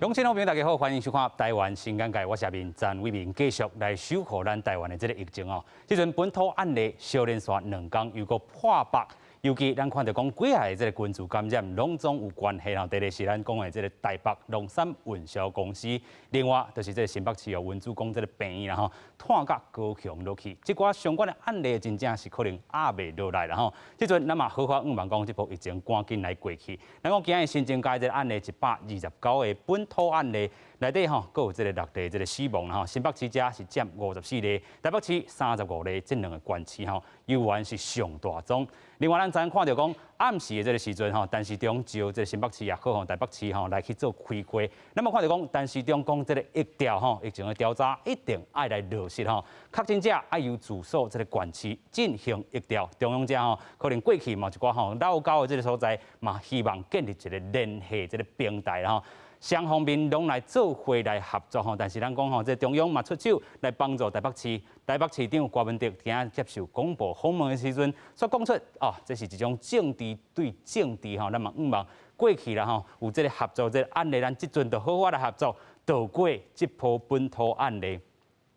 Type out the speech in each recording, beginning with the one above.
乡亲好朋友大家好，欢迎收看台湾新眼界，我是阿明詹伟明，继续来守护咱台湾的这个疫情哦。这阵本土案例小连续2天又个破百，尤其咱看到讲几下的这个群组感染，拢总有关系哦。第二是咱讲的这个台北农产运销公司，另外就是这个新北市哦文主讲这个病院啦吼，探甲高雄落去，这寡相关的案例真正是可能压未落来啦吼。这阵咱嘛好好望讲这波疫情赶紧来过去。咱讲今日新增加这个案例129个本土案例。内底吼，佫有这个6例这个死亡吼，新北市遮是占54例，台北市35例，这2个县市吼，犹原是上大宗。另外，咱昨看到讲暗时的这个时阵吼，陈时中招这个新北市也好吼，台北市吼来去做开会。那么看到讲陈时中讲这个疫调吼，疫情的调查一定爱来落实吼，确诊者爱由住所这个县市进行疫调。中央遮吼，可能过去嘛一寡吼老高的这个所在嘛，希望建立一个联系这个平台啦吼。双方面拢来做伙来合作吼，但是咱讲吼，这中央嘛出手来帮助台北市。台北市长郭文德今日接受广播访问的时阵，所讲出哦，这是一种政治对政治吼，咱嘛毋望过去啦吼，有这个合作这个案例，咱即阵就好好来合作，渡过这波本土案例。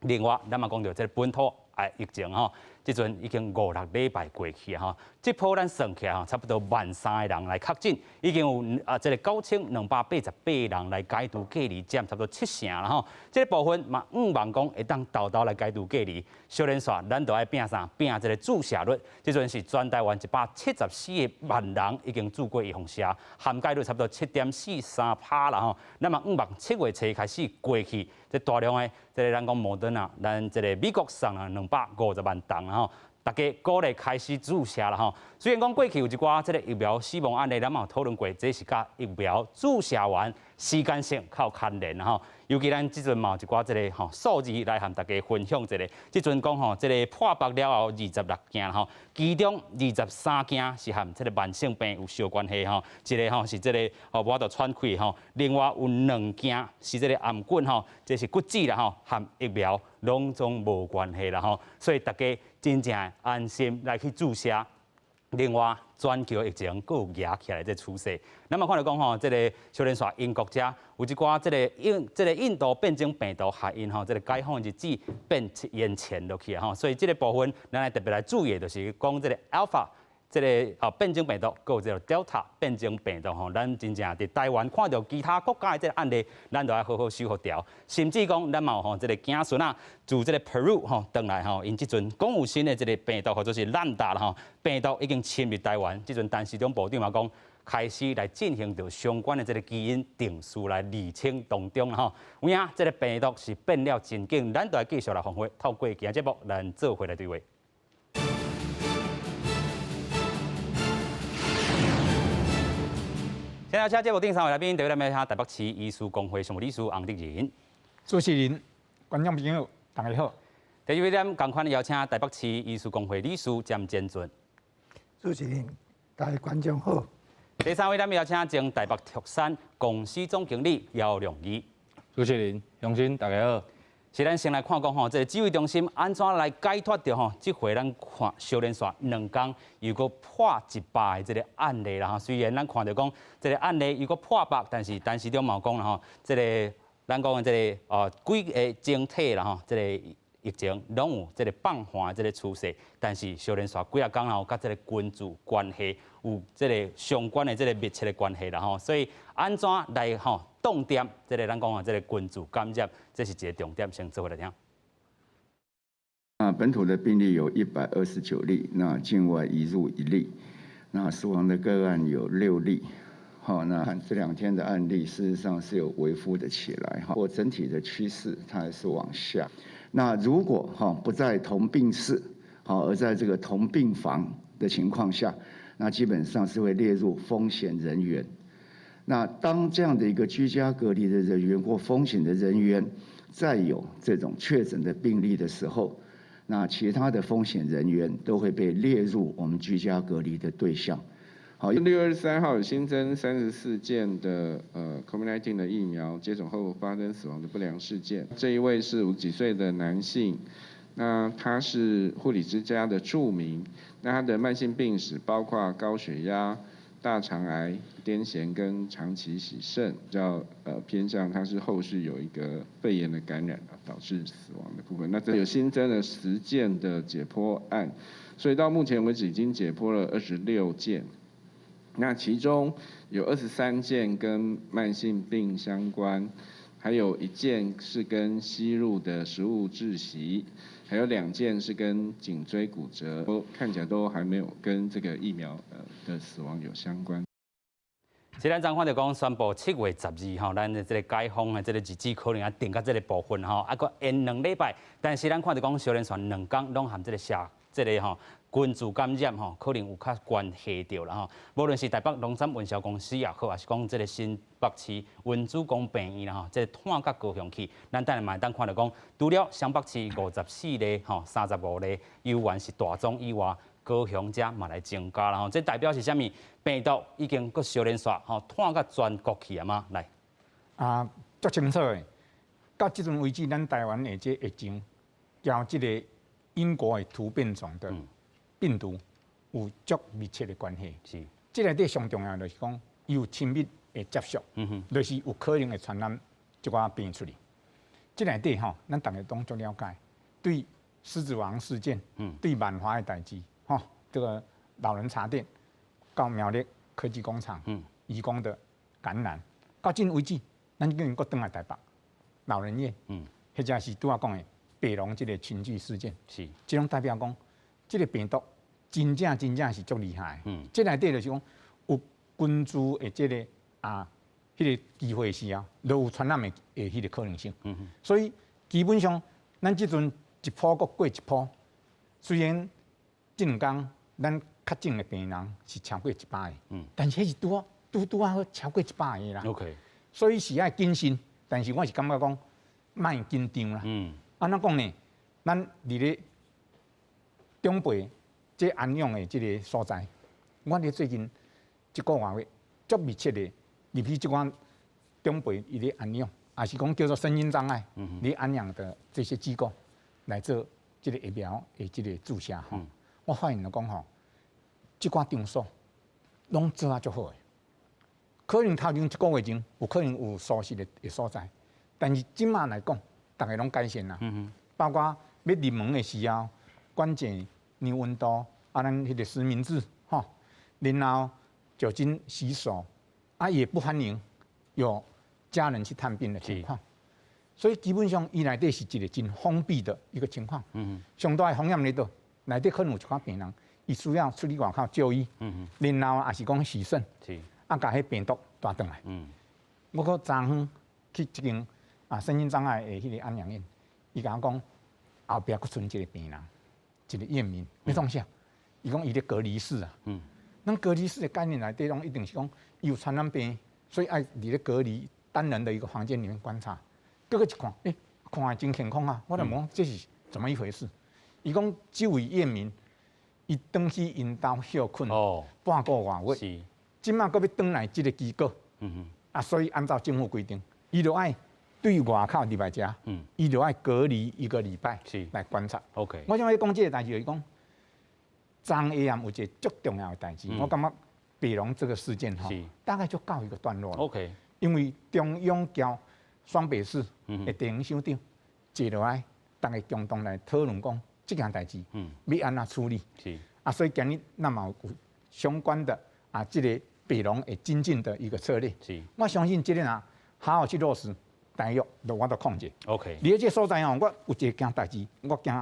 另外，咱嘛讲到这个本土疫情吼。即阵已经5、6礼拜过去啊！吼，这波咱算起来吼，差不多13000个人来确诊，已经有这个9288人来解除隔离，占差不多7成啦吼。这个部分嘛，毋望讲会当豆豆来解除隔离。小连续，咱就爱拼啥？拼这个注射率。即阵是全台湾174万人已经注过预防射，涵盖率差不多7.43%啦吼。那么毋望7月初开始过去，这大量的这个咱讲摩登啊，咱这个美国送啊250万吨。吼，大家鼓励开始注射啦吼。虽然讲过去有一寡这个疫苗死亡案例，咱嘛有讨论过，这是甲疫苗注射完时间性较有牵连啦吼。尤其咱即阵嘛有一寡这个吼数字来和大家分享一下。即阵讲吼，这个破百了后26件吼，其中23件是和这个慢性病有相关系吼。一个吼是这个无法度喘气吼，另外有2件是这个颔棍吼，这是骨质啦吼，和疫苗拢总无关系啦吼。所以大家真正安心来去注射。另外，全球疫情佫有压起来这趋势。咱嘛看到讲吼，这个小连续英国遮有一寡这个印度变种病毒害因吼，这个解封日子变延前落去吼，所以这个部分咱来特别来注意的就是讲这个 Alpha。这个变种病毒，佮有这个 Delta 变种病毒吼，咱真正伫台湾看到其他国家的这个案例，咱都要好好守护掉。甚至讲，咱嘛有吼这个囝孙啊，自这个 Peru 吼回来吼，因即阵讲有新的这个病毒或者是烂达啦吼，病毒已经侵入台湾。即阵陈时中部长嘛讲，开始来进行着相关的这个基因定序来厘清当中啦吼。有影这个病毒是变了真紧，咱都要继续来防范。透过今日节目，咱做回来对话。现在请节目顶3位来宾，第一位来听台北市医师公会常务理事洪德仁，主持人、观众朋友，大家好。第二位咱同款邀请台北市医师公会理事詹建俊，主持人、大家观众好。第3位咱邀请前台北特产公司总经理姚良仪，主持人、乡亲大家好。是咱先来看讲吼，这个指挥中心安怎来解脱掉吼？这回咱看小连续2天又个破100的这个案例啦吼。虽然咱看到讲这个案例又个破百，但是陈时中嘛讲啦吼，这个咱讲的这个几个整体啦吼，这个疫情拢有这个放缓的这个趋势，但是小连续几啊天后，甲这个军事关系有这个相关的这个密切的关系啦吼。所以安怎来吼？重点，这个咱讲啊，这个群组感染，这是一个重点，先做回来听。本土的病例有129例，那境外移入1例，那死亡的个案有6例。好，那这2天的案例事实上是有微幅的起来，哈，或整体的趋势它还是往下。那如果不在同病室，好，而在这个同病房的情况下，那基本上是会列入风险人员。那当这样的一个居家隔离的人员或风险的人员，再有这种确诊的病例的时候，那其他的风险人员都会被列入我们居家隔离的对象。好，6月23号新增34件的COVID-19 的疫苗接种后发生死亡的不良事件。这一位是50几岁的男性，那他是护理之家的住民，那他的慢性病史包括高血压、大肠癌、癫痫跟长期洗肾，比较偏向它是后续有一个肺炎的感染导致死亡的部分。那这有新增了10件的解剖案，所以到目前为止已经解剖了26件。那其中有23件跟慢性病相关，还有1件是跟吸入的食物窒息，还有2件是跟颈椎骨折，看起来都还没有跟这个疫苗的死亡有相关。虽然咱看到讲宣布7月12号，咱的这个解封的这个日子可能定到这个部分吼，搁延2礼拜，但是咱看到讲小连船2天拢含这个群聚感染吼，可能有较关系着啦吼。无论是台北农产运销公司也好，还是讲这个新北市文主公病院啦吼，这个炭甲高雄去，咱等下嘛当看到讲，除了湘北市54例吼，35例由原是大宗以外，高雄遮嘛来增加啦吼。这代表是啥物？病毒已经搁小连刷吼，炭甲全国去啊嘛来。足清楚的。到即阵为止，咱台湾的这疫情，交这个英国的突变种的病毒有足密切的关系。是。这内底上重要就是讲，伊有亲密的接触，就是有可能会传染一寡病出去。这内底吼，咱大家都足了解，对狮子王事件，对万华的代志，吼，这个老人茶店，到苗栗科技工厂，移工的感染，到今为止，咱竟然搁倒来台北老人院，或者是拄仔讲的北农这个群聚事件，是，这种代表讲，这个病毒真正是足厉害。这内底就是讲有群聚的这个迄个机会是啊，都有传染的迄个可能性。所以基本上，咱即阵一波搁过一波，虽然这2天咱确诊的病人是超过100个，但是迄是拄好超过100个啦。OK。所以是爱谨慎，但是我是感觉讲，莫紧张啦。安怎讲呢？咱伫咧中北这安阳的这个所在，我咧最近1个月足密切的入去即款中北伊咧安阳，也是讲叫做身心障碍咧安阳的这些机构来做这个疫苗的这个注射吼。我发现了讲吼，即款场所拢做啊足好的。可能头前1个月前有可能有疏失的所在，但是即马来讲，大家拢改善啦。包括要入门的时候，关键量温度，咱迄个实名制吼，然后酒精洗手，也不欢迎有家人去探病的情况。所以基本上，伊内底是一个真封闭的一个情况。上大的风险伫倒，内底可能有一寡病人，伊需要出去外口就医，然后也是讲洗肾。甲迄病毒带转来。我搁昨昏去一间身心障碍的迄个安阳院，伊甲我讲后壁搁存一个病人，一个验民，要创啥？伊讲伊咧隔离室啊。咱隔离室的概念内底拢一定是讲伊有传染病，所以爱伫咧隔离单人的一个房间里面观察。结果一看，看起真健康啊！我就问这是怎么一回事？伊讲这位验民，伊回去因兜休困半个月。即马搁要转来即个机构，所以按照政府规定，伊就爱对外口入来遮，伊就爱隔离1个礼拜来观察。OK。我想要讲即个代志就是讲，昨下暗有一个足重要的代志，我感觉北农这个事件吼，大概就告一个段落了。OK。因为中央交双北市的地方首长坐落来，大家共同来讨论讲这件代志要安怎处理。所以今日咱嘛有相关的这个北农会精进的一个策略，我相信这个好好去落实，大约就我都控制。OK。你这所在我有一件代志，我今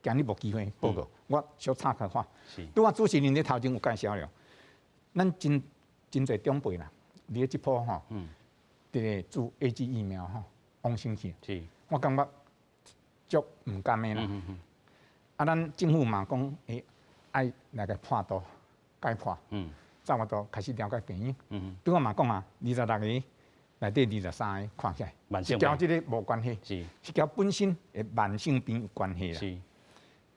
日无机会报告，我小插开话。拄我主持人咧头前有介绍了，咱真侪长辈啦，你这波吼，这个注 AZ 疫苗吼，往生去。我感觉足唔甘的啦。咱政府嘛讲，爱来个破刀解破。差不多开始了解病因。对我嘛讲26个内底23个看起来，是交这个无关系，是交本身的慢性病有关系啦。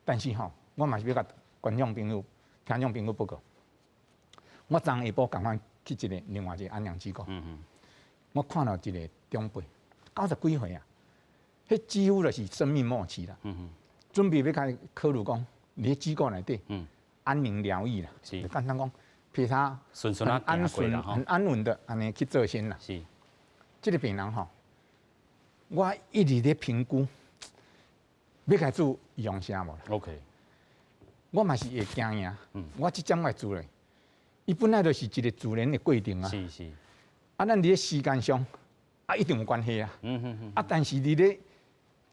但是吼，我嘛是要甲观众朋友、听众朋友报告，我昨下晡赶快去另外一个安养机构，我看到一个长辈90几岁啊，迄几乎就是生命末期啦，准备要开始考虑讲，你机构内底安宁疗愈啦，就简单讲。陪他顺顺啊很安顺、行过啦吼很安稳的安尼去做先啦。是，这个病人吼，我一直咧评估，要该做用啥无啦。 OK，我嘛是会惊呀，我即点我会做咧。伊本来就是一个自然的过程啊。是是，啊，咱伫咧时间上啊一定有关系啊。啊，但是伫咧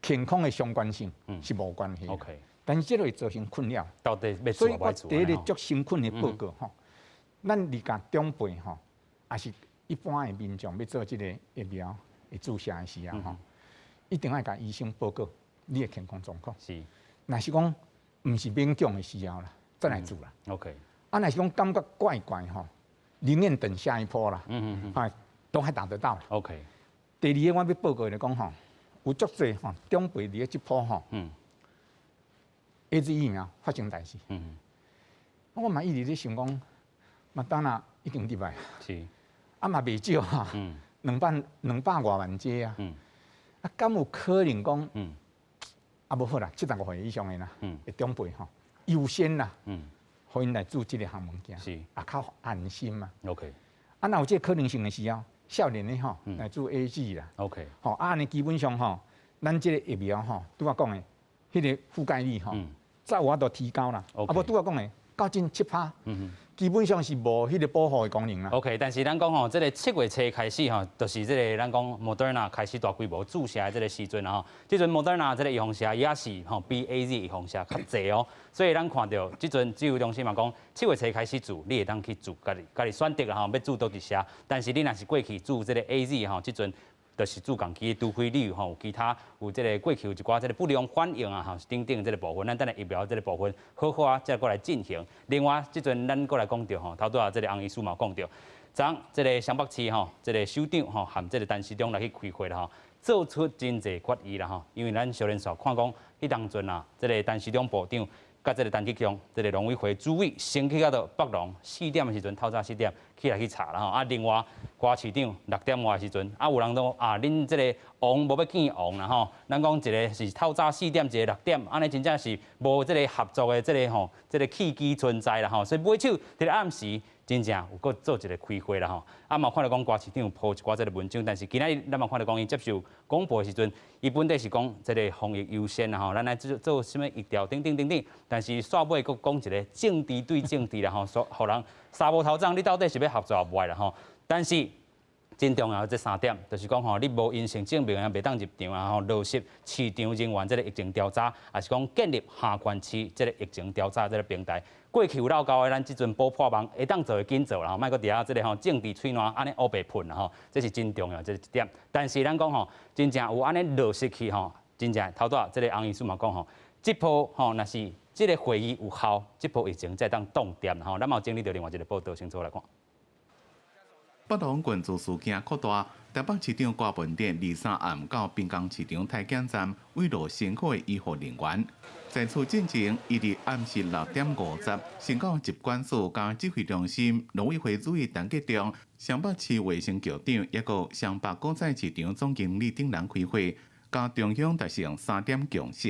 健康的相关性是无关系。 OK，但是这个会造成困扰。到底要所以做无做我第一个吼足辛苦的报告吼，咱离甲长辈吼，也是一般的民众要做这个疫苗的注射的时候吼，一定要甲医生报告你的健康状况。是若是讲毋是勉强的时候啦，再来做啦。 OK，啊，若是讲感觉怪怪吼，宁愿等下一波啦。都还打得到啦。 OK，第二个我要报告就讲吼，有足侪吼长辈伫咧即波吼，AZ 疫苗发生代志。我嘛一直咧想讲，麦当娜已经入来，是，啊嘛袂少哈，200多万剂啊。啊，敢有可能讲，啊无好啦，75岁以上的啦，的长辈吼，优先啦，互因来做即个项物件，是，啊较安心嘛。 OK，啊，若有即个可能性的时候，少年的吼来做 AZ 啦。 OK，吼，啊，安尼基本上吼，咱即个疫苗吼，拄我讲的，迄个覆盖率吼，再有法度提高啦。啊，无拄我讲的，到近7%，基本上是无迄个保护的功能啦。 OK， 但是咱讲吼，这个7月初开始吼，就是这个咱讲 Moderna 开始大规模注射的这个时阵吼，即阵 Moderna 这个预防射也是吼比 AZ 预防射较济哦，所以咱看到即阵指挥中心嘛讲7月初开始注，你会当去注家己选择啦吼，要注倒一射，但是你若是过去注这个 AZ 吼，即阵。 就是注共期，除非你有其他有这个过去有一寡这个不良反应啊，等等这个部分，咱等下疫苗这个部分好好啊，再过来进行。另外，即阵咱过来讲到头拄啊，这个洪医师嘛讲到，昨这个湘北市这个首长含这个陈时中来去开会啦做出真侪决议啦因为咱小连锁看讲，迄当阵啊，这个陈时中部长。 甲这个陈吉强，这个农委会主委先去到北农4点的时阵，透早4点起来去查啦吼。啊，另外花市长6点外的时阵，啊有人都恁这个王无要见王啦吼。咱讲一个是透早4点，一个6点，安尼真正是无这个合作的这个这个契机存在啦吼。所以买手伫咧暗时。 真正有搁做一个开会啦吼，啊嘛看到讲瓜市长有抛一寡这个文章，但是今仔日咱嘛看到讲伊接受广播的时阵，伊本地是讲这个防疫优先啦吼，咱来做什么疫调等等等等，但是煞尾搁讲一个政治对政治啦吼，所互人沙无头涨，你到底是要合作无爱啦吼，但是。 真重要的这3点，就是讲吼，你无阴性证明啊，袂当入场啊，吼，落实市场人员这个疫情调查，也是讲建立下关区这个疫情调查这个平台。过去有老高的，咱即阵补破网，会当做会紧做啦，吼，莫搁伫遐这个吼政治吹烂，安尼乌白喷啦吼，这是真重要这一点。但是咱讲吼，真正有安尼落实去吼，真正头拄啊，这个洪医师嘛讲吼，这波吼若是这个会议有效，这波疫情才当冻点啦吼。咱嘛有整理到另外一个报道，先做来看。 北农群聚事件扩大，台北市长郭文典23暗到滨江市场太检站慰劳辛苦的医护人员。在此进前，伊伫暗时6点50，先到疾管署甲指挥中心农委会主委陈吉仲、湘北市卫生局长，也个湘北果菜市场总经理等人开会，甲中央达成3点共识。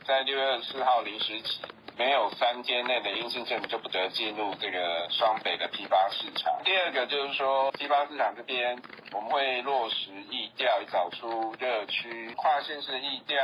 在6月24号0时起。 没有3天内的阴性证明就不得进入这个双北的批发市场。第二个就是说，批发市场这边我们会落实疫调，找出热区，跨县市疫调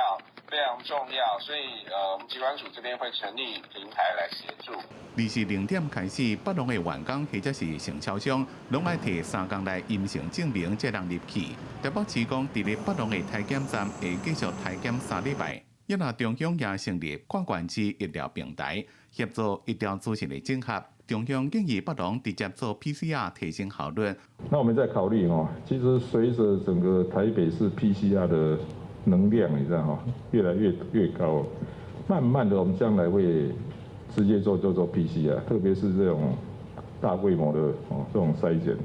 非常重要，所以我们疾管署这边会成立平台来协助。20点开始，北农的员工或者是承销商，拢爱摕3天内阴性证明才能入去。台北市讲，伫咧北农的体检站会继续体检3礼拜。 也那中央也成立跨县市医疗平台，协助医疗资讯的整合。中央建议北农直接做 PCR 提升效率。那我们在考虑其实随着整个台北市 PCR 的能量，你知道越来越高，慢慢的我们将来会直接做 PCR， 特别是这种大规模的这种筛检。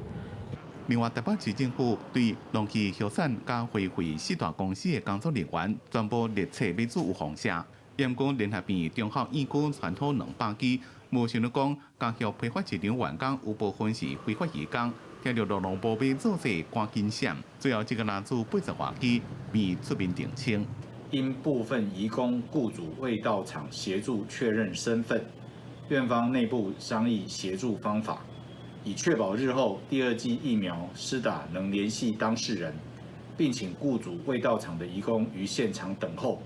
另外，台北市政府对农机核产加恢复4大公司的工作人员全部列册要做有放射。严管联合病中校医局传统200支，无想到讲加入批发市场员工有部分是非法移工，听到劳动部要做些赶紧闪，最后一个拿出80多支，并出面澄清。因部分移工雇主未到场协助确认身份，院方内部商议协助方法，以确保日后第2剂疫苗施打能联系当事人，并请雇主未到场的移工于现场等候。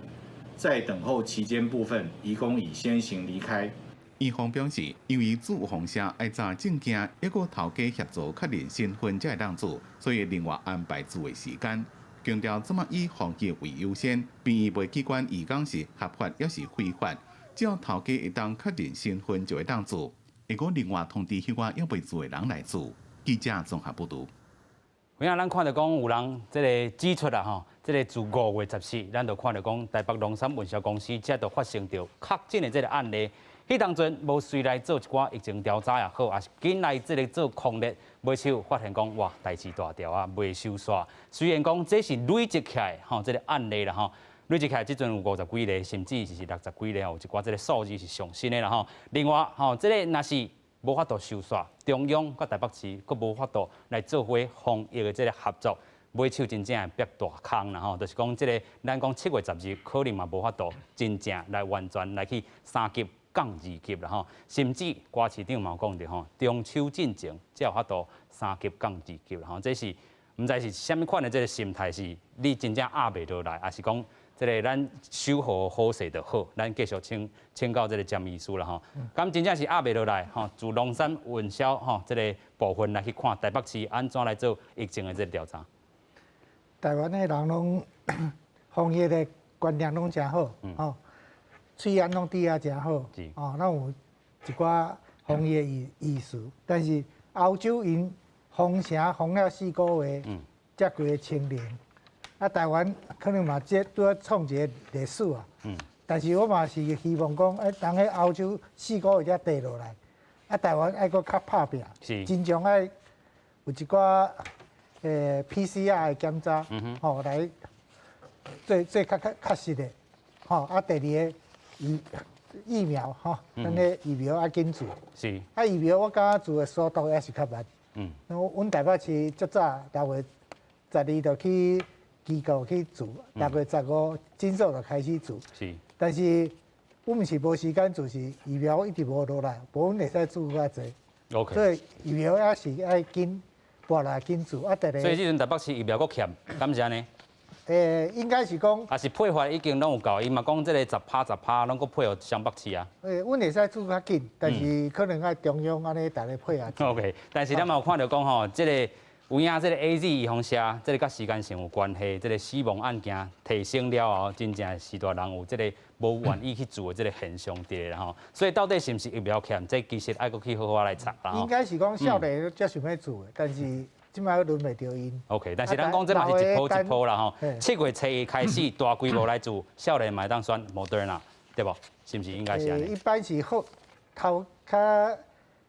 在等候期间部分，移工已先行离开。医方表示，由于驻防社爱查证件，一个头家协助确认身份才会当做，所以另外安排住的时间。强调怎么以防疫为优先，并以未机关移工是合法也是非法，只要头家一旦确认身份就会当做。如果另外通知迄个要未做的人来做。记者综合报道。有影咱看到讲有人即个指出啦吼，即个自5月14日，咱就看到讲台北农产运销公司才就发生着确诊的即个案例。迄当阵无随来做一寡疫情调查也好，也是紧来即个做抗疫，买手发现讲哇代志大条啊，未收煞。虽然讲这是累积起来吼，即个案例啦吼，累积起来即阵有50几例，甚至是60几例，有一寡即个数字是上新的啦吼。另外吼，即个若是无法度收煞，中央甲台北市佫无法度来做伙防疫的即个合作，买手真正会逼大坑啦吼。就是讲即个，咱讲7月10日可能嘛无法度真正来完全来去3级降2级啦吼，甚至瓜市长嘛有讲着吼，中秋进前才有法度3级降2级啦吼。这是毋知是虾米款的即个心态是，你真正压袂落来，还是讲？即个咱守好好势就好，咱继续请教即个詹医师啦吼。咁真正是压袂落来吼，自农产运销吼即个部分来去看台北市安怎来做疫情的即个调查。台湾的人拢防疫的观念拢真好，吼，虽然拢滴啊真好，哦，咱有一寡防疫的意识，但是欧洲因封城封了4个月，才几个清零。啊，台湾可能嘛，这拄要创一个历史啊。但是我嘛是希望讲，当迄欧洲4个月才跌落来，啊，台湾爱搁较拍拼，真正爱有一寡PCR 的检查，吼、来最较实的，吼、啊，第2个疫苗，吼、咱个疫苗要紧做。是。啊，疫苗我感觉做的速度也是较慢。阮台北市较早6月12就去。机构去做，6月15诊所就开始做。是。但是我们是无时间做，是疫苗一直无落来，无阮会使做较济。OK。所以疫苗也是爱紧，拨来紧做。啊，第二。所以即阵台北市疫苗搁欠，敢是安尼？应该是讲。啊是配发已经拢有够，伊嘛讲即个10%拢搁配合湘北市啊。阮会使做较紧，但是可能爱中央安尼大家配合。OK， 但是咱嘛有看到讲吼，即个。有影即个 AZ 预防社，即个甲时间上有关系，即个死亡案件提升了后，真正是大人有即个无愿意去做的即个现象伫啦吼。所以到底是毋是疫苗欠？这其实爱搁去好好来查啦吼。应该是讲少年才想要做的，但是即摆轮袂着因。OK， 但是咱讲这嘛是一波一波啦吼。7月初开始大规模来做，少年嘛当选 Moderna， 对无？是毋是应该是安尼？一般是好头较。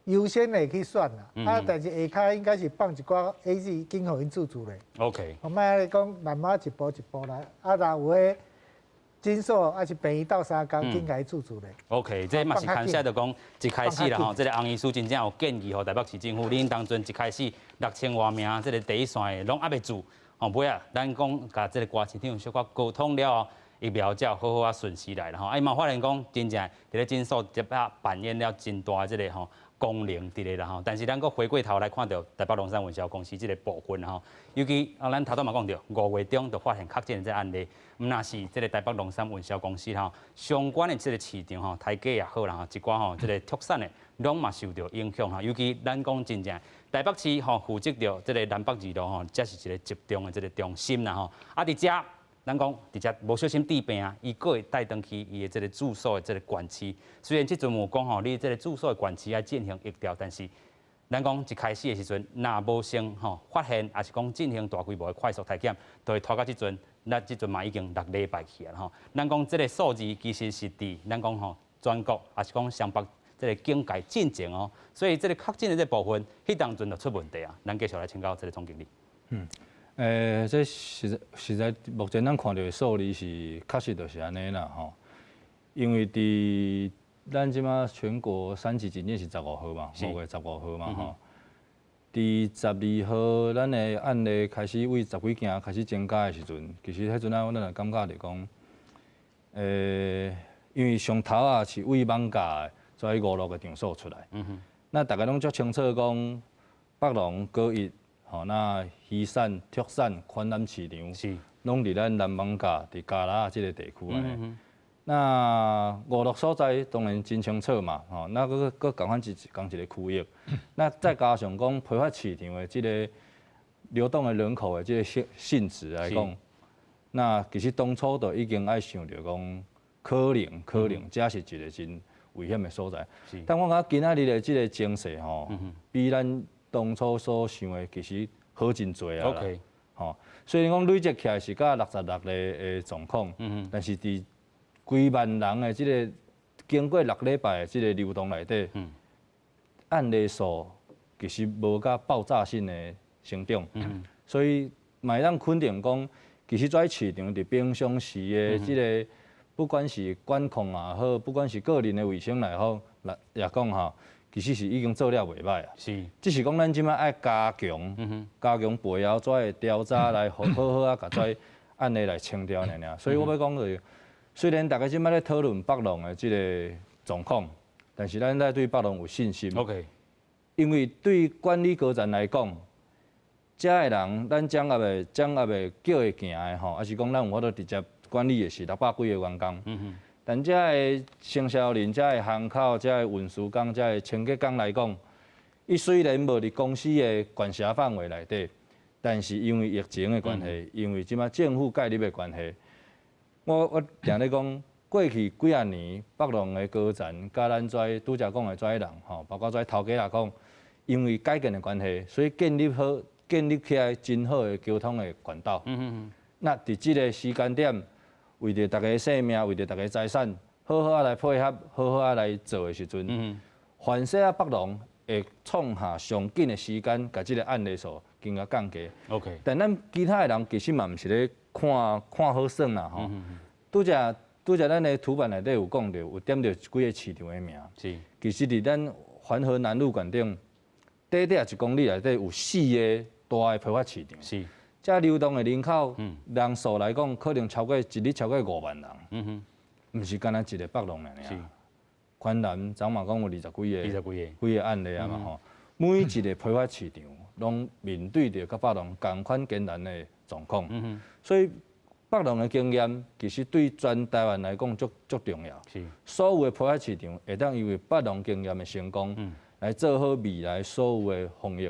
优先的去选啦，啊，但是下骹应该是放一寡 AZ 紧互因做咧。OK。我卖来讲，慢慢一步一步来，啊，若有迄诊所还是病院斗3工，紧甲伊做咧。OK， 这嘛是看下就讲一开始啦吼，这个洪医师真正有建议吼，台北市政府，恁当阵一开始6000多名，这个第一线的拢还袂做，吼，尾啊，咱讲甲这个瓜市长小可沟通了后。疫苗才有好好啊顺序来啦吼，啊伊嘛发现讲真正伫咧诊所接啊扮演了真大即个吼功能伫咧啦吼，但是咱搁回过头来看到台北农产运销公司即个部分吼，尤其咱头拄嘛讲到5月中就发现确诊即案例，毋那是即个台北农产运销公司吼相关的即个市场吼，台价也好啦吼，一寡吼即个特产的拢嘛受到影响吼，尤其咱讲真正台北市吼负责着即个南北二路吼，才是一个集中的即个中心啦吼，啊伫遮。咱讲直接无小心治病啊，伊个会带登去伊的这个住所的这个管区。虽然即阵有讲吼，你这个住所的管区要进行疫调，但是咱讲一开始的时阵，若无先吼发现，也是讲进行大规模的快速体检，就会拖到即阵，咱即阵嘛已经6礼拜去啊吼。咱讲这个数字其实是伫咱讲吼全国，也是讲湘北这个境界进前哦，所以这个确诊的这部分，迄当阵就出问题啊。咱继续来请教这个总经理。这实在目前咱看到的数字是确实就是安尼啦吼，因为伫咱即马全国3级警戒是15号嘛，5月15号嘛吼，伫12号咱的案例开始为10几件开始增加的时阵，其实迄阵啊，咱就感觉着讲，因为上头啊是为放假的，跩5、6个场所出来。那大家拢足清楚讲，北农、高一，吼，那鱼产、畜产、宽南市场，拢伫咱南艋舺、伫嘉拉即个地区安尼。那5、6所在当然真清楚嘛，吼，那佫共款一个区域，那再加上讲批发市场的即个流动的人口的即个性质来讲，那其实当初就已经爱想着讲，可能这是一个真危险的所在。但我感觉今仔日的即个情势吼，比咱当初所想的其实好真侪啊啦。吼，虽然讲累积起来是甲66个状况，但是伫几万人的即个经过6礼拜的即个流动内底，案例数其实无甲爆炸性的成长，所以嘛会当肯定讲，其实在市场伫平常时的即个，不管是管控也好，不管是个人的卫生也好，也讲吼，其实是已经做了袂歹啊。只是讲咱即摆爱加强背后跩的调查来好啊，甲跩案例来清掉尔。所以我要讲就是。虽然大家即摆咧讨论北农的即个状况，但是咱对北农有信心。因为对管理高层来讲，遮的人咱掌握的叫会行的吼，还是讲咱有法度直接管理的是600几个员工。但遮的承销人、遮的巷口、遮的运输工、遮的清洁工来讲，伊虽然无伫公司的管辖范围内底，但是因为疫情的关系，因为即摆政府介入的关系。我定咧讲，过去几啊年，北农的高层甲咱跩拄则讲的跩人吼，包括跩头家来讲，因为改建的关系，所以建立起来真好的交通的管道。那伫即个时间点，为着大家性命，为着大家财产，好好来配合，好好来做的时阵，凡说啊北农会创下上紧的时间，甲即个案例数更加降低。但咱其他的人其实嘛毋是咧。看好算啦吼，拄则咱的图版内底有讲到，有点到几个市场的名。其实伫咱环河南路馆顶，短短1公里内底有4个大的批发市场。遮流动的人口人数来讲，可能一日超过5万人。毋是干那一个北农尔。宽南昨嘛讲有20几个案例啊嘛吼，每一个批发市场拢面对着甲北农同款艰难的状况。所以北农的经验其实对全台湾来讲足重要。所有的批发市场会当因为北农经验的成功，来做好未来所有的防疫。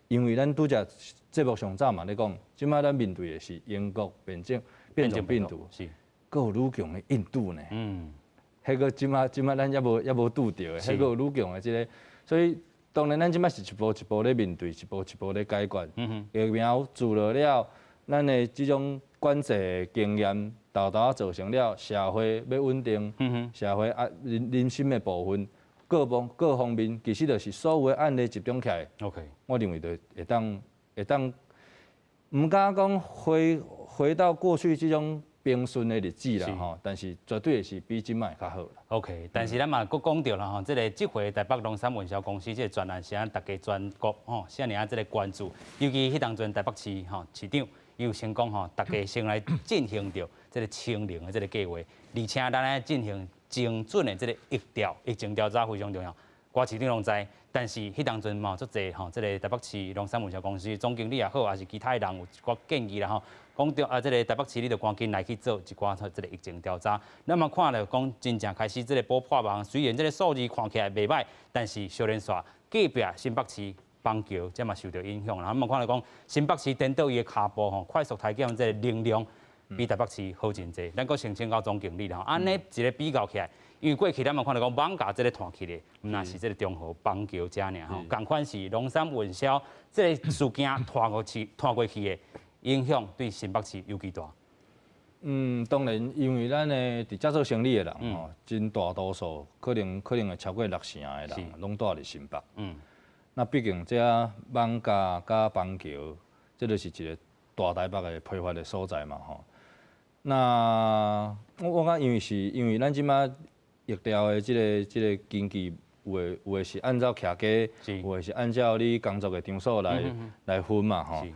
因为咱拄则节目上早嘛咧讲，即摆咱面对的是英国变种病毒，佫有愈强的印度呢。迄个即摆咱也无拄着的，迄个有愈强的即个，所以当然咱即摆是一步一步咧面对，一步一步咧解决。疫苗注入了。咱的即种管制经验，豆豆造成了社会要稳定，社会人心的部分，各方面其实就是所有的案例集中起来。我认为就会当，唔敢讲回到过去即种平顺的日子啦吼，但是绝对是比即摆较好啦。但是咱嘛佫讲到啦吼，即回台北农产运销公司即个专案是咱大家全国吼，啥尔啊即个关注，尤其迄当阵台北市吼市长。有成功吼，大家先来进行着这个清零的这个计划，而且咱来进行精准的这个疫情调查非常重要。我市长拢知，但是迄当阵嘛足侪吼，这个台北市农产运销公司总经理也好，还是其他的人有一寡建议啦吼，讲到这个台北市你着赶紧来去做一寡这个疫情调查。咱嘛看了讲，真正开始这个补破网，虽然这个数字看起来袂歹，但是小连刷隔壁新北市。邦桥这嘛受到影响啦，咱嘛看到讲新北市颠倒伊的骹步吼，快速抬减这个能量比台北市好真济。咱搁先请教总经理啦，安尼一个比较起来，因为过去咱嘛看到讲艋舺这个团起的，毋那是这个中和邦桥遮尔吼，共款是农产运销这个事件拖过去的影响对新北市尤其大。当然，因为咱的伫遮做生意的人吼，真大多数可能会超过60%的人拢住伫新北。那毕竟这艋舺甲邦桥，这就是一个大台北的批发的所在嘛吼。那我讲，因为咱即摆疫调的这个经济有的是按照徛家，有的是按照你工作的场所来分嘛吼。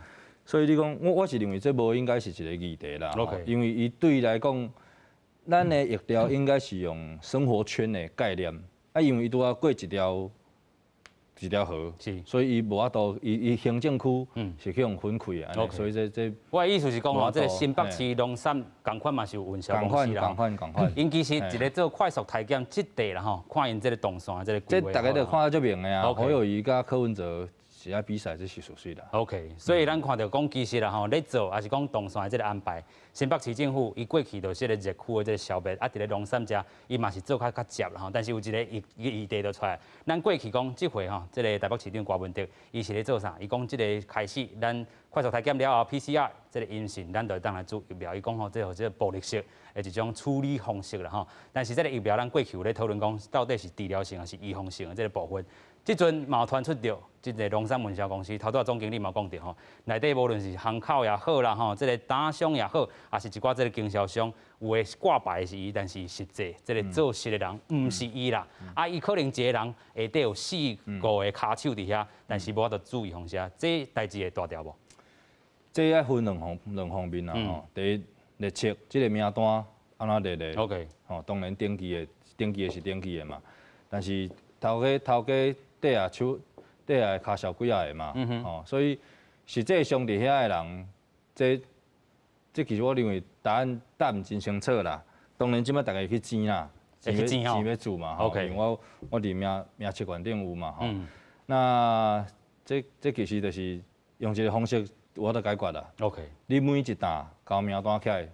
所以你讲，我是认为这无应该是一个议题啦。因为伊对伊来讲，咱的疫调应该是用生活圈的概念。因为伊拄啊过一条河，是，所以伊无法度，伊行政区是去用分开的，安尼，所以这我的意思是讲吼，这个新北市农产共款嘛是有运销公司啦，共款。因其实一个做快速体检即地啦吼，看因这个动线这个规划。这大家都看得足明的啊， OK 侯友宜甲柯文哲是爱比赛，这是属实的。OK， 所以咱看到讲其实啦吼，咧做还是讲动线的这个安排，新北市政府伊过去就是个热区的这个消灭，伫咧农产遮伊嘛是做较接啦吼，但是有一个议题就出来，咱过去讲即回吼，这个台北市长郭文德伊是咧做啥？伊讲即个开始咱快速体检了后 PCR 这个阴性，咱就当来做疫苗。伊讲吼，这个暴力式的一种处理方式啦吼。但是这个疫苗咱过去有咧讨论讲，到底是治疗性还是预防性的这个部分。即阵嘛有传出着，即个农产运销公司头拄啊总经理嘛讲着吼，内底无论是行口也好啦吼，即个打商也好，也是一寡即个经销商，有诶挂牌是伊，但是实际即个做实诶人毋是伊啦。啊，伊可能一个人下底有4、5个骹手伫遐，但是无法度注意方式，这代志会大条无？这要分两方面啦吼。第一，列册即个名单安怎列的 ？OK。吼，当然登记的是登记的嘛，但是头家底下骹小几啊个嘛，吼，所以实际上伫遐的人，这其实我认为答案毋真清楚啦。当然，即摆大家去争啦，钱要做嘛，吼，因为我伫名册馆顶有嘛，吼。那这其实就是用一个方式，我得解决啦。OK。你每一单交名单起来，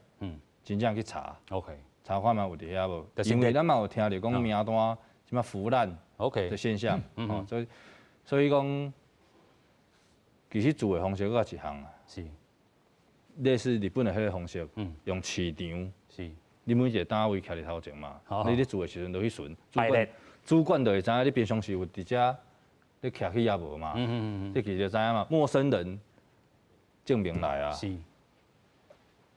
真正去查。OK。查看嘛有伫遐无？因为咱嘛有听着讲名单即摆腐烂。OK 的现象，所以讲，其实做的方式搁一项啊，是类似日本的迄个方式，用市场，是，你每一个单位徛伫头前嘛，你咧做的时阵就去巡，主管就会知影你平常时有伫遮咧徛去也无嘛，这其实就知影嘛，陌生人证明来啊，是，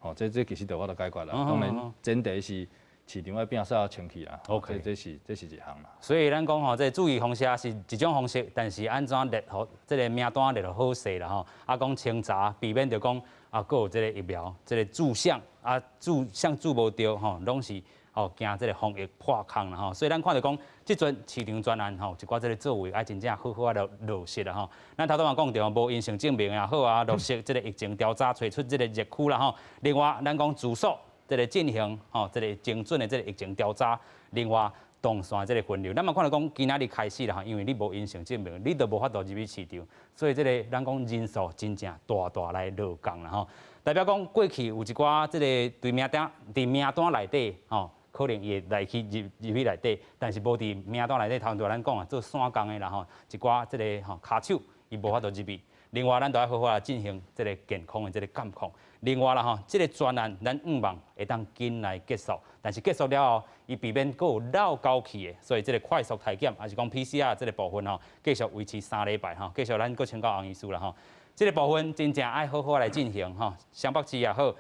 哦，这其实就我都解决啦，当然前提是。市场要变煞清气啦 ，OK， 这是一项啦。所以咱讲吼，这注意方式是一种方式，但是安怎列好这个名单列得好势啦吼，啊讲清查，避免着讲啊，搁有这个疫苗，这个注项啊注无对吼，拢是吼惊这个防疫破空啦吼。所以咱看到讲，即阵市场专案吼，一寡这个作为爱真正好啊落实啦吼。咱头拄嘛讲着无阴性证明也好啊，落实这个疫情调查，找出这个热区啦吼。另外，咱讲住宿。这个进行吼，这个精准的这个疫情调查，另外动线这个分流，咱嘛看到讲今仔日开始啦吼，因为你无阴性证明，你就无法度入去市场，所以这个咱讲人数真正大来落降啦吼。代表讲过去有一寡这个对名单内底吼，可能伊会来去入去内底，但是无伫名单内底，头拄咱讲啊，做散工的啦吼，一寡这个吼骹手伊无法度入去。另外，咱都要好好来进行这个健康的这个监控。另外啦吼，这个专案咱望会当紧来结束，但是结束了后，伊避免佫有绕高期的，所以这个快速体检还是讲 PCR 这个部分吼，继续维持3礼拜吼，继续咱佫请教洪医师啦吼。这个部分真正爱好好来进行吼，湘北市也好，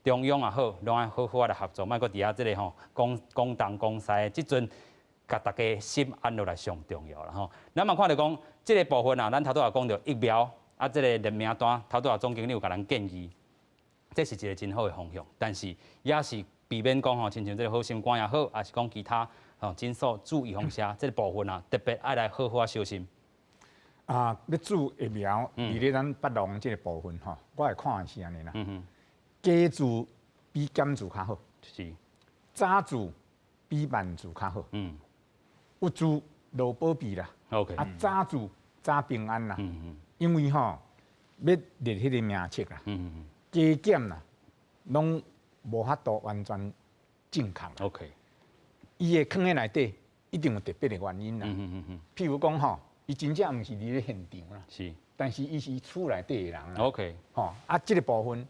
中央也好，拢爱好好来合作，莫佫伫遐这个吼讲东讲西，即阵甲大家心安落来上重要啦吼。咱嘛看到讲这个部分啊，咱头拄也讲到疫苗。啊，这个列名单，头拄啊总经理有甲咱建议，这是一个真好的方向，但是也是避免讲吼，亲像这个好心肝也好，还是讲其他吼诊所注意方式，这个部分啊，特别爱来好好小心。啊，要注疫苗，伫咧咱北农这个部分吼，我会看是安尼啦。加注比减注较好，是。早注比慢注较好。有注劳保庇啦。OK。啊，早注早平安啦。因为吼要列迄个名册啦，加减啦，拢无法度完全正确。OK， 伊会放在内底，一定有特别的原因啦。譬如讲吼，伊真正毋是伫咧现场啦，是，但是伊是厝内底的人啦。OK， 吼啊，即个部分，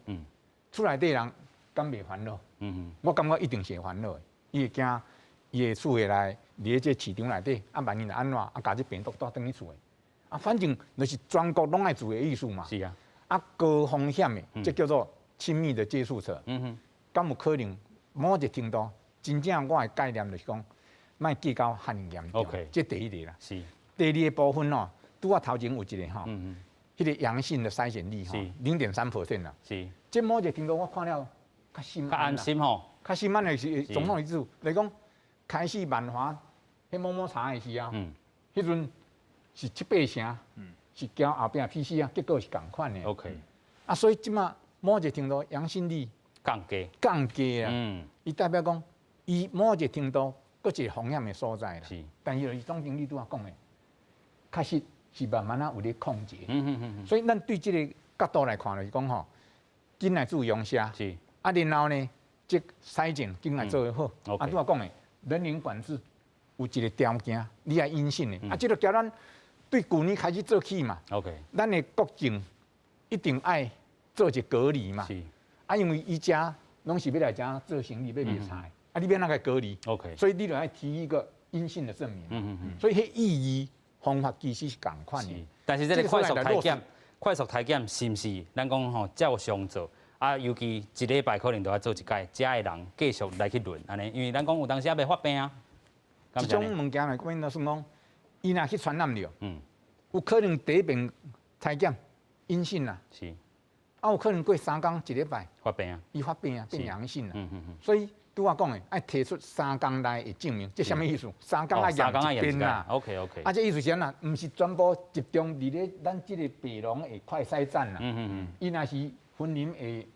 厝内底人敢袂烦恼？我感觉一定是会烦恼的，伊会惊伊的厝内伫咧这市场内底，啊万一若安怎，啊甲这病毒带转去厝的。啊，反正就是全国拢爱做的艺术嘛。是啊。啊，高风险的，这叫做亲密的接触者。敢有可能某一个程度，真正我的概念就是讲，莫计较很严重。OK。这第一个啦。是。第二个部分哦，拄啊头前有一个吼，迄个阳性的筛选率吼，0.3% 啦。是。这某一个程度我看了较心安。较安心吼。较心安的是总统意思，来讲开始万华迄摸摸茶的时啊，迄阵是7、8成，是交后壁 PCR， 结果是共款的。OK， 啊，所以即马某一个程度阳性率降低，降低啊，伊代表讲，伊某一个程度，搁一个风险的所在啦。是，但是伊总经理拄仔讲的，确实是慢慢啊有咧控制。所以咱对这个角度来看，就是讲吼，紧来注意用下。是。啊，然后呢，即筛检紧来做得好。啊，拄仔讲的，人员管制有一个条件，你系阴性的。啊，这个叫咱对旧年开始做起嘛。OK。咱的国境一定爱做一个隔离嘛。是。啊，因为伊家拢是要来遮做生意，要卖菜。啊，你免那个隔离。OK。所以你就要提一个阴性的证明。所以迄意义方法其实是共款的。但是这个快速体检，快速体检是毋是咱讲吼照常做？啊，尤其一礼拜可能都要做一届，遮的人继续来去轮安尼，因为咱讲有当时也袂发病啊。这种物件来讲，就是讲，伊若去传染了，有可能第一遍体检阴性啦，是，啊有可能过3天1礼拜发病啊，伊发病啊变阳性啦，所以拄我讲的，爱提出3天内的证明，这什么意思？3天爱验一遍啦。OK。啊，这意思是啥？唔是全部集中伫咧咱这个北农的快筛站啦。伊若是分林的，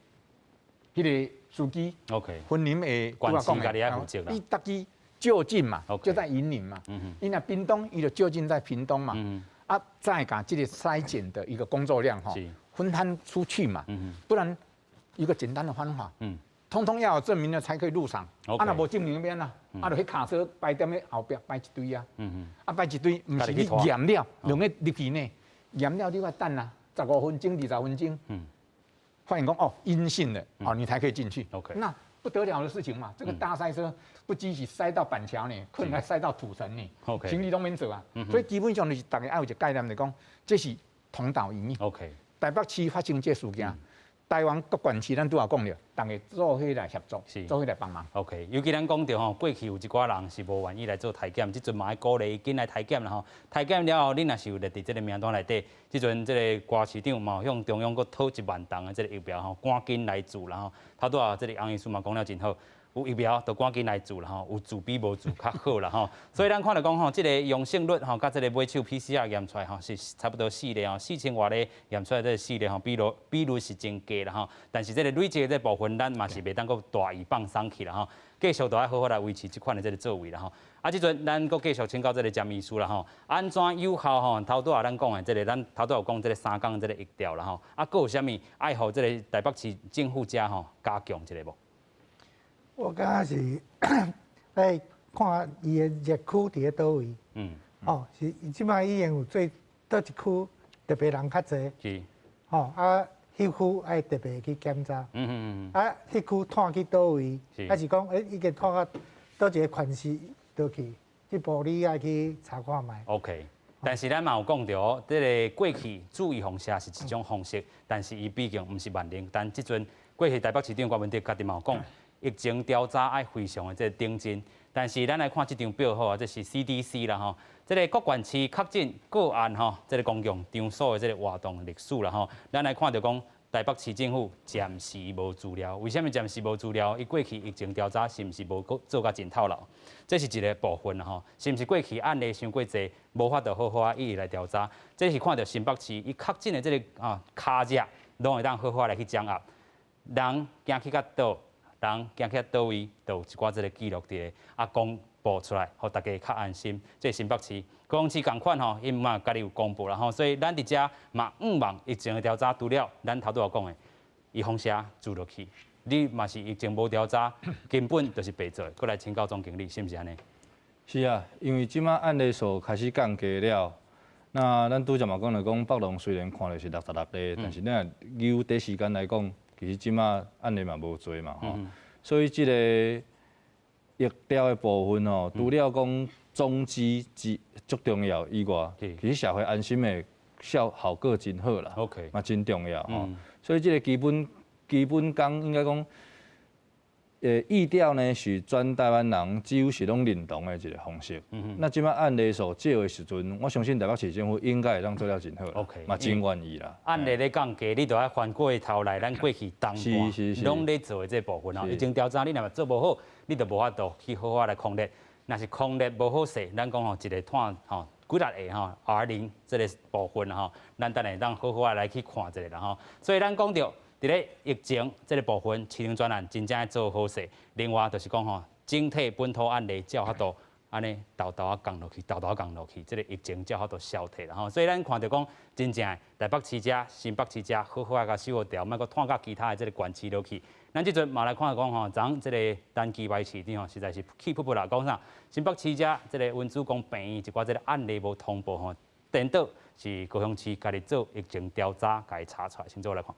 迄个司机 ，OK， 分林的，管区家己爱负责啦。伊搭机就近嘛，就在云林嘛。伊若屏东，伊就就近在屏东嘛。啊，再把这个筛检的一个工作量哈，分摊出去嘛。不然一个简单的方法，通通要有证明了才可以入场。啊，若无证明免啦，啊，就去卡车摆点咧后壁摆一堆啊。啊，摆一堆，唔是你验了，用个入去呢，验了你要等啊，15分钟、20分钟。发现讲哦阴性的，哦你才可以进去。OK， 那不得了的事情嘛，这个大塞车不只是塞到板桥呢，可能还塞到土城呢。OK， 行李都免走啊。所以基本上就是大家要有一个概念，就讲这是同岛一命。OK， 台北市发生这事件，台湾各县市咱都有讲了，大家做伙来协作，做伙来帮忙。OK， 尤其咱讲到吼，过去有一寡人是无愿意来做体检，即阵嘛爱鼓励紧来体检啦吼。体检了后，恁若是有列伫即个名单内底，即阵即个郭市长嘛向中央搁讨1万吨的即个疫苗吼，赶紧来做啦吼。头拄啊，即个洪医师嘛讲了真好。有疫苗就赶紧来做啦吼，有做比无做较好啦吼。所以咱看到讲吼，即个阳性率吼，甲即个买手 PCR 验出来吼，是差不多4例吼，4000外例验出来这4例吼，比率是增加啦吼。但是这个累积的这部分，咱嘛是袂当搁大意放松去啦吼，继续都要好好来维持即款的这个作为啦吼。啊，即阵咱搁继续请教这个詹医师啦吼，安怎有效吼？头拄啊咱讲的这个，咱头拄有讲这个3天这个疫调啦吼，啊，搁有啥物爱互这个台北市政府遮吼加强一下无？我感觉是来看伊的热区伫咧倒位。哦，是即摆已经有最倒一区特别人较侪。是。哦，啊，迄区爱特别去检查。啊，迄区拖去倒位？还是讲，已经拖到倒一个县市倒去？这步你爱去查看卖。OK。但是咱嘛有讲到，这个过去注意方式是一种方式，但是伊毕竟毋是万能。但即阵过去台北市长郭文德家己嘛有讲。疫情调查爱非常的这顶真，但是咱来看这张表吼，这是 CDC 啦吼，这个各县市确诊个案吼，这个公共场所的这个活动历史啦吼，咱来看到讲台北市政府暂时无资料，为什么暂时无资料？伊过去疫情调查是毋是无做甲真透漏？这是一个部分啦吼，是毋是过去案例伤过济，无法度好好啊一一来调查？这是看到新北市伊确诊的这个卡热，拢会当好好来去掌握，人行去到倒。人行去倒位，就有一寡这个记录伫啊公布出来，互大家较安心。这新北市、高雄市共款吼，因嘛家己有公布啦吼，所以咱伫遮嘛望疫情的调查除了咱头拄有讲的，伊风险做落去，你嘛是疫情无调查，根本就是白做。过来请教总经理，是毋是安尼？是啊，因为即马案例数开始降低了，那咱拄则嘛讲了，讲北农虽然看了是66例，但是咱由第时间来讲。其实即马案例嘛无多嘛吼，所以即个疫调的部分吼，除了讲总之足重要以外，其实社会安心的效果真好啦，嘛真重要吼。所以即个基本讲应该讲，疫调呢是全台湾人只有是拢认同的一个方式。那即摆案例数少的时阵，我相信台北市政府应该会当做了真好啦，嘛真愿意啦。案例咧降低，你就要翻过头来，咱过去当段拢咧做的这部分吼，疫情调查你若嘛做无好，你就无法度去好好来控制。若是空力无好势，咱讲吼一个探吼几力个吼 R0这个部分吼，咱等下当好好啊来去看一下啦吼。所以咱讲到伫咧疫情这个部分，市场专案真正做好势。另外就是讲吼，整体本土案例才有法度安尼豆豆啊降落去，豆豆啊降落去，这个疫情才有法度消退啦吼。所以咱看到讲真正台北市遮、新北市遮好好啊甲守好调，莫阁探到其他的这个县市落去。咱即阵嘛来看讲吼，昨这个单机卖市场吼，实在是气噗噗啦。讲啥？新北市遮这个文主公病院一寡这个案例无通报吼，颠倒是高雄市家己做疫情调查，家己查出来，先做来看。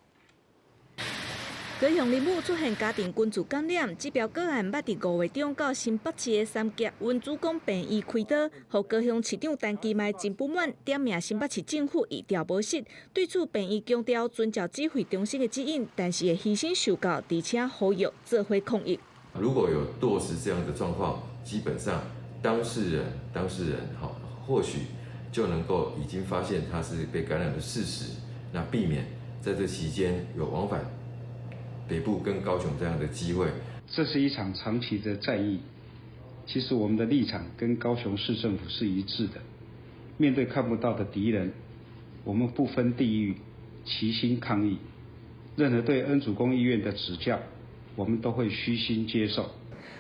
高雄林武出现家庭群聚感染，指标个案捌伫5月中到新北市的三甲文主公病院开刀，互高雄市长陈其迈真不满，点名新北市政府医疗无实。对此，病院强调遵照指挥中心的指引，但是会牺牲受教，而且呼吁做伙抗疫。如果有落实这样的状况，基本上当事人或许就能够已经发现他是被感染的事实，那避免在这期间有往返北部跟高雄这样的机会。这是一场长期的战役，其实我们的立场跟高雄市政府是一致的。面对看不到的敌人，我们不分地域，齐心抗疫。任何对恩主公医院的指教，我们都会虚心接受。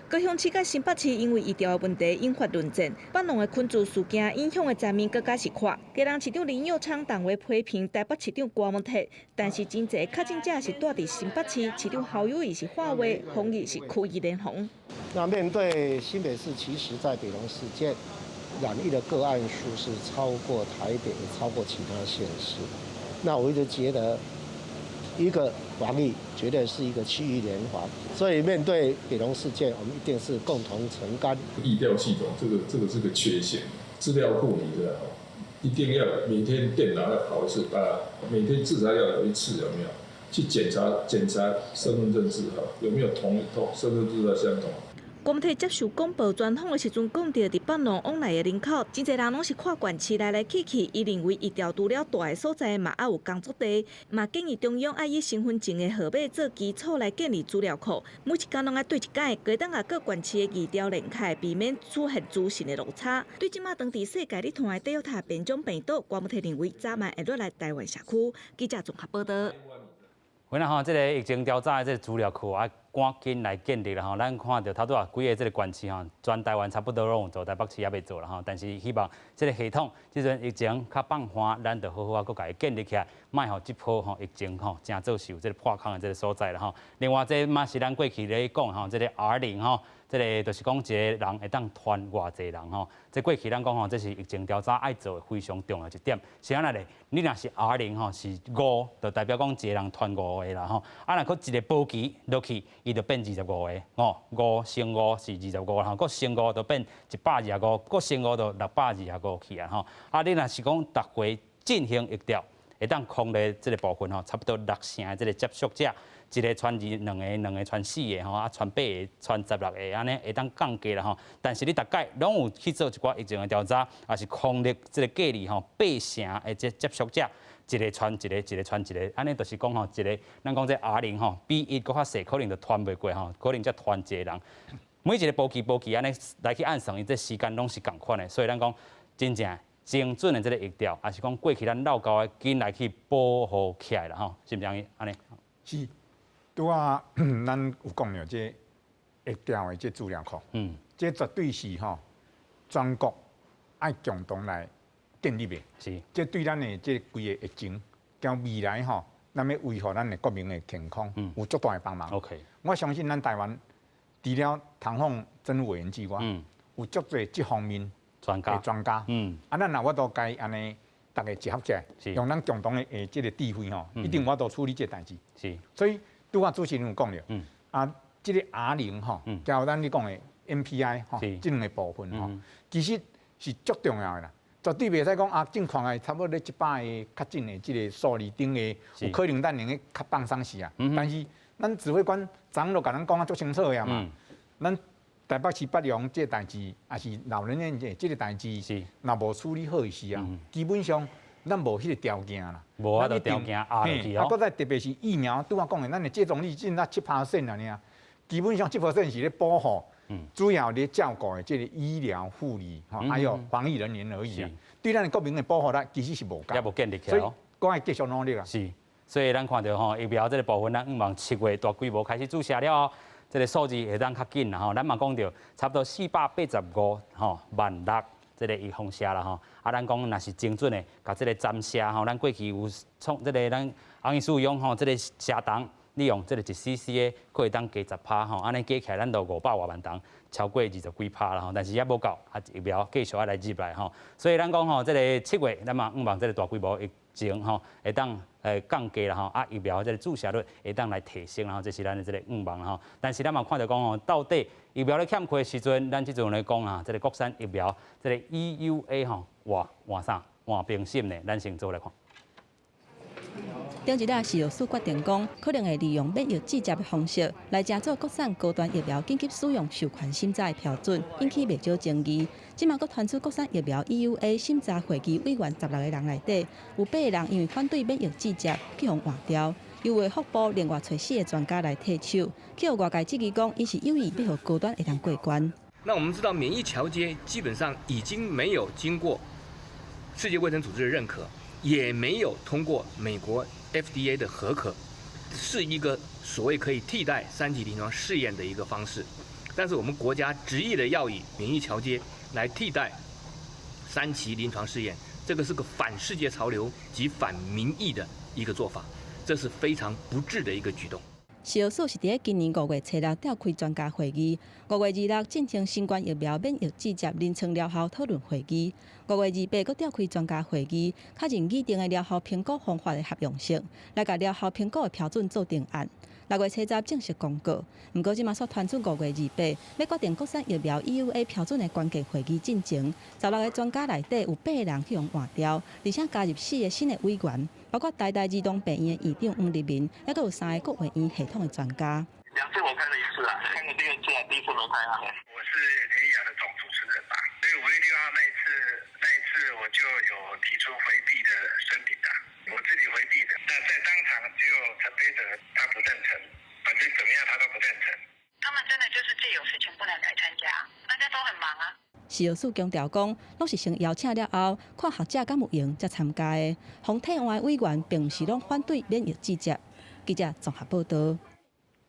高雄市甲新北市因为医疗的问题引发论战，北农的群聚事件影响的层面更加是宽。家人市长林佑昌当位批评台北市长郭文泰，但是真侪确诊者是住伫新北市，市长侯友宜是话话，防疫是苦于连红。那面对新北市，其实在北农事件染疫的个案数是超过台北，也超过其他县市。那我一直觉得，一个防疫绝对是一个趋于连环，所以面对北农事件，我们一定是共同承担。疫调系统这个是个缺陷，资料库你知道，一定要每天电脑要跑一次每天至少要有一次，有没有去检查身份证字号有没有同身份证字号相同。郭文泰接受广播专访的时阵，讲到伫北农往来的人口，真侪人拢是看惯市来去去。伊认为医调除了大的所在嘛，还有工作地，嘛建议中央爱以身份证的号码做基础来建立资料库，每一间拢爱对一间，加当啊各县市的医调联开，避免出现资讯的落差。对即马当地世界你团的Delta变种病毒，郭文泰认为早晚会落来台湾社区。记者综合报道。原来吼，这个疫情调查的这个资料库啊，赶紧来建立啦吼。咱看到头拄啊，几个这个县市吼，全台湾差不多拢有做，台北市也未做啦吼。但是希望这个系统，即阵疫情较放缓，咱就好好啊，佮家己建立起来，卖吼即波吼疫情吼，真做受这个破空的这个所在啦吼。另外，这嘛是咱过去咧讲吼，这个 R0吼。这个就是讲一个人会当传偌济人吼，这过去咱讲吼，这是疫情调查爱做的非常重要一点。是安那咧？你若是 R0吼，是5，就代表讲一个人传5个啦吼。啊，若佫一个保期落去，伊就变25个哦，5乘5是25啦吼，佫乘5就变125，佫乘5就625去啊吼。啊，你若是讲逐回进行疫调，会当控制这个部分吼，差不多6成的这个接触者。一个传2个传4个吼，啊传8个、传16个，安尼会当降低啦吼。但是你大概拢有去做一寡疫情的调查，也是控制这个隔离吼8成的这接触者，一个传一个，一个传一个，安尼就是讲吼，一个咱讲这 R0吼，比1搁较细，可能就传袂过吼，可能才传一个人。每一个保期安尼来去按算，伊这时间拢是共款的，所以咱讲真正精准的这个疫调，也是讲过去咱老高的紧来去保护起来啦吼，是毋是安尼？是。拄啊，咱有讲了这疫调的这资料库，这绝对是吼全国爱共同来建立的。是，这对咱的这规个疫情，到未来吼，咱要维护咱的国民的健康，有足大的帮忙。OK， 我相信咱台湾除了唐凤政务委员之外，有足多这方面专家，啊，咱若我都该安尼。大家集合起来，用咱共同的这个智慧吼，一定我都处理这代志。是，所以拄啊主持人有讲了，这个 R0吼，加有咱你讲的 MPI 吼，这两个部分吼，其实是足重要的啦。绝对袂使讲正况的差不多咧100个确诊的这个数字顶的，有可能咱能够较放松时啊。但是咱指挥官昨就甲咱讲啊足清楚的嘛，咱台北市北农这代志，也是老人院这个代志，若无处理好的时啊，基本上咱无迄个条件啦。无迄个条件压落去哦。啊，搁再特别是疫苗，拄我讲的，咱的接种率只那7%啦尔，基本上7%是咧保护主要咧照顾的这个医疗护理还有防疫人员而已啊。对咱国民的保护力其实是无够，也无建立起所以来。我会继续努力啊。是，所以咱看到吼疫苗这个部分，咱望7月大规模开始注射了，这个数字会当较紧啦吼。咱嘛讲到差不多485万粒这个预防射啦吼。啊，咱讲若是精准的，甲这个暂射吼，咱过去有创这个咱红医师用吼，这个射筒利用这个1cc的，可会当加10%吼，安尼加起来咱都500多万吨，超过20几%啦吼，但是也无够，啊疫苗继续来入来吼，所以咱讲吼，这个7月咱嘛望这个大规模疫情吼，会当降低啦吼，啊疫苗这个注射率会当来提升，然后这是咱的这个望吼，但是咱嘛看到讲吼，到底疫苗咧欠缺的时阵，咱即阵来讲啊，这个国产疫苗这个 EUA 吼换啥换平审呢？咱先做来看。中一日食药署决定讲，可能会利用免疫制剂的方式来加做国产高端疫苗紧急使用授权审查的标准，引起未少争议。即马阁传出国产疫苗 EUA 审查会议委员16个人内底，有8个人因为反对免疫制剂去互换掉，又为福部另外找4个专家来替手，去互外界质疑讲，伊是有意要互高端会当过关。那我们知道，免疫桥接基本上已经没有经过世界卫生组织的认可，也没有通过美国 FDA 的核可，是一个所谓可以替代3期临床试验的一个方式。但是我们国家执意的要以免疫桥接来替代3期临床试验，这个是个反世界潮流及反民意的一个做法，这是非常不智的一个举动。食药署是伫今年5月初6召开专家会议，5月26进行新冠疫苗免疫制剂临床疗效讨论会议，5月28阁召开专家会议，确认拟定的疗效评估方法的合用性，来甲疗效评估的标准做定案。6月初10正式公告，不过即马所传出5月28要决定国产疫苗 EUA 标准的关键会议进程，16个专家内底有8个人去用换掉，而且加入4个新的委员，包括台大儿童病院的院长黄立民，也阁有3个国卫院系统的专家。2次我看了1次啊，看了第2次啊，第1次没看啊。我是联雅的总主持人吧，所以5月6号那一次我就有提出回避的声明的，我自己回避的。那在当场只有陈飞哲他不赞成，反正怎么样他都不赞成。他们真的就是自有事情不能来参加，大家都很忙啊。食药署强调讲，拢是先邀请了后，看学者敢有用才参加的。防体外委员并不是拢反对免疫制剂。记者综合报道。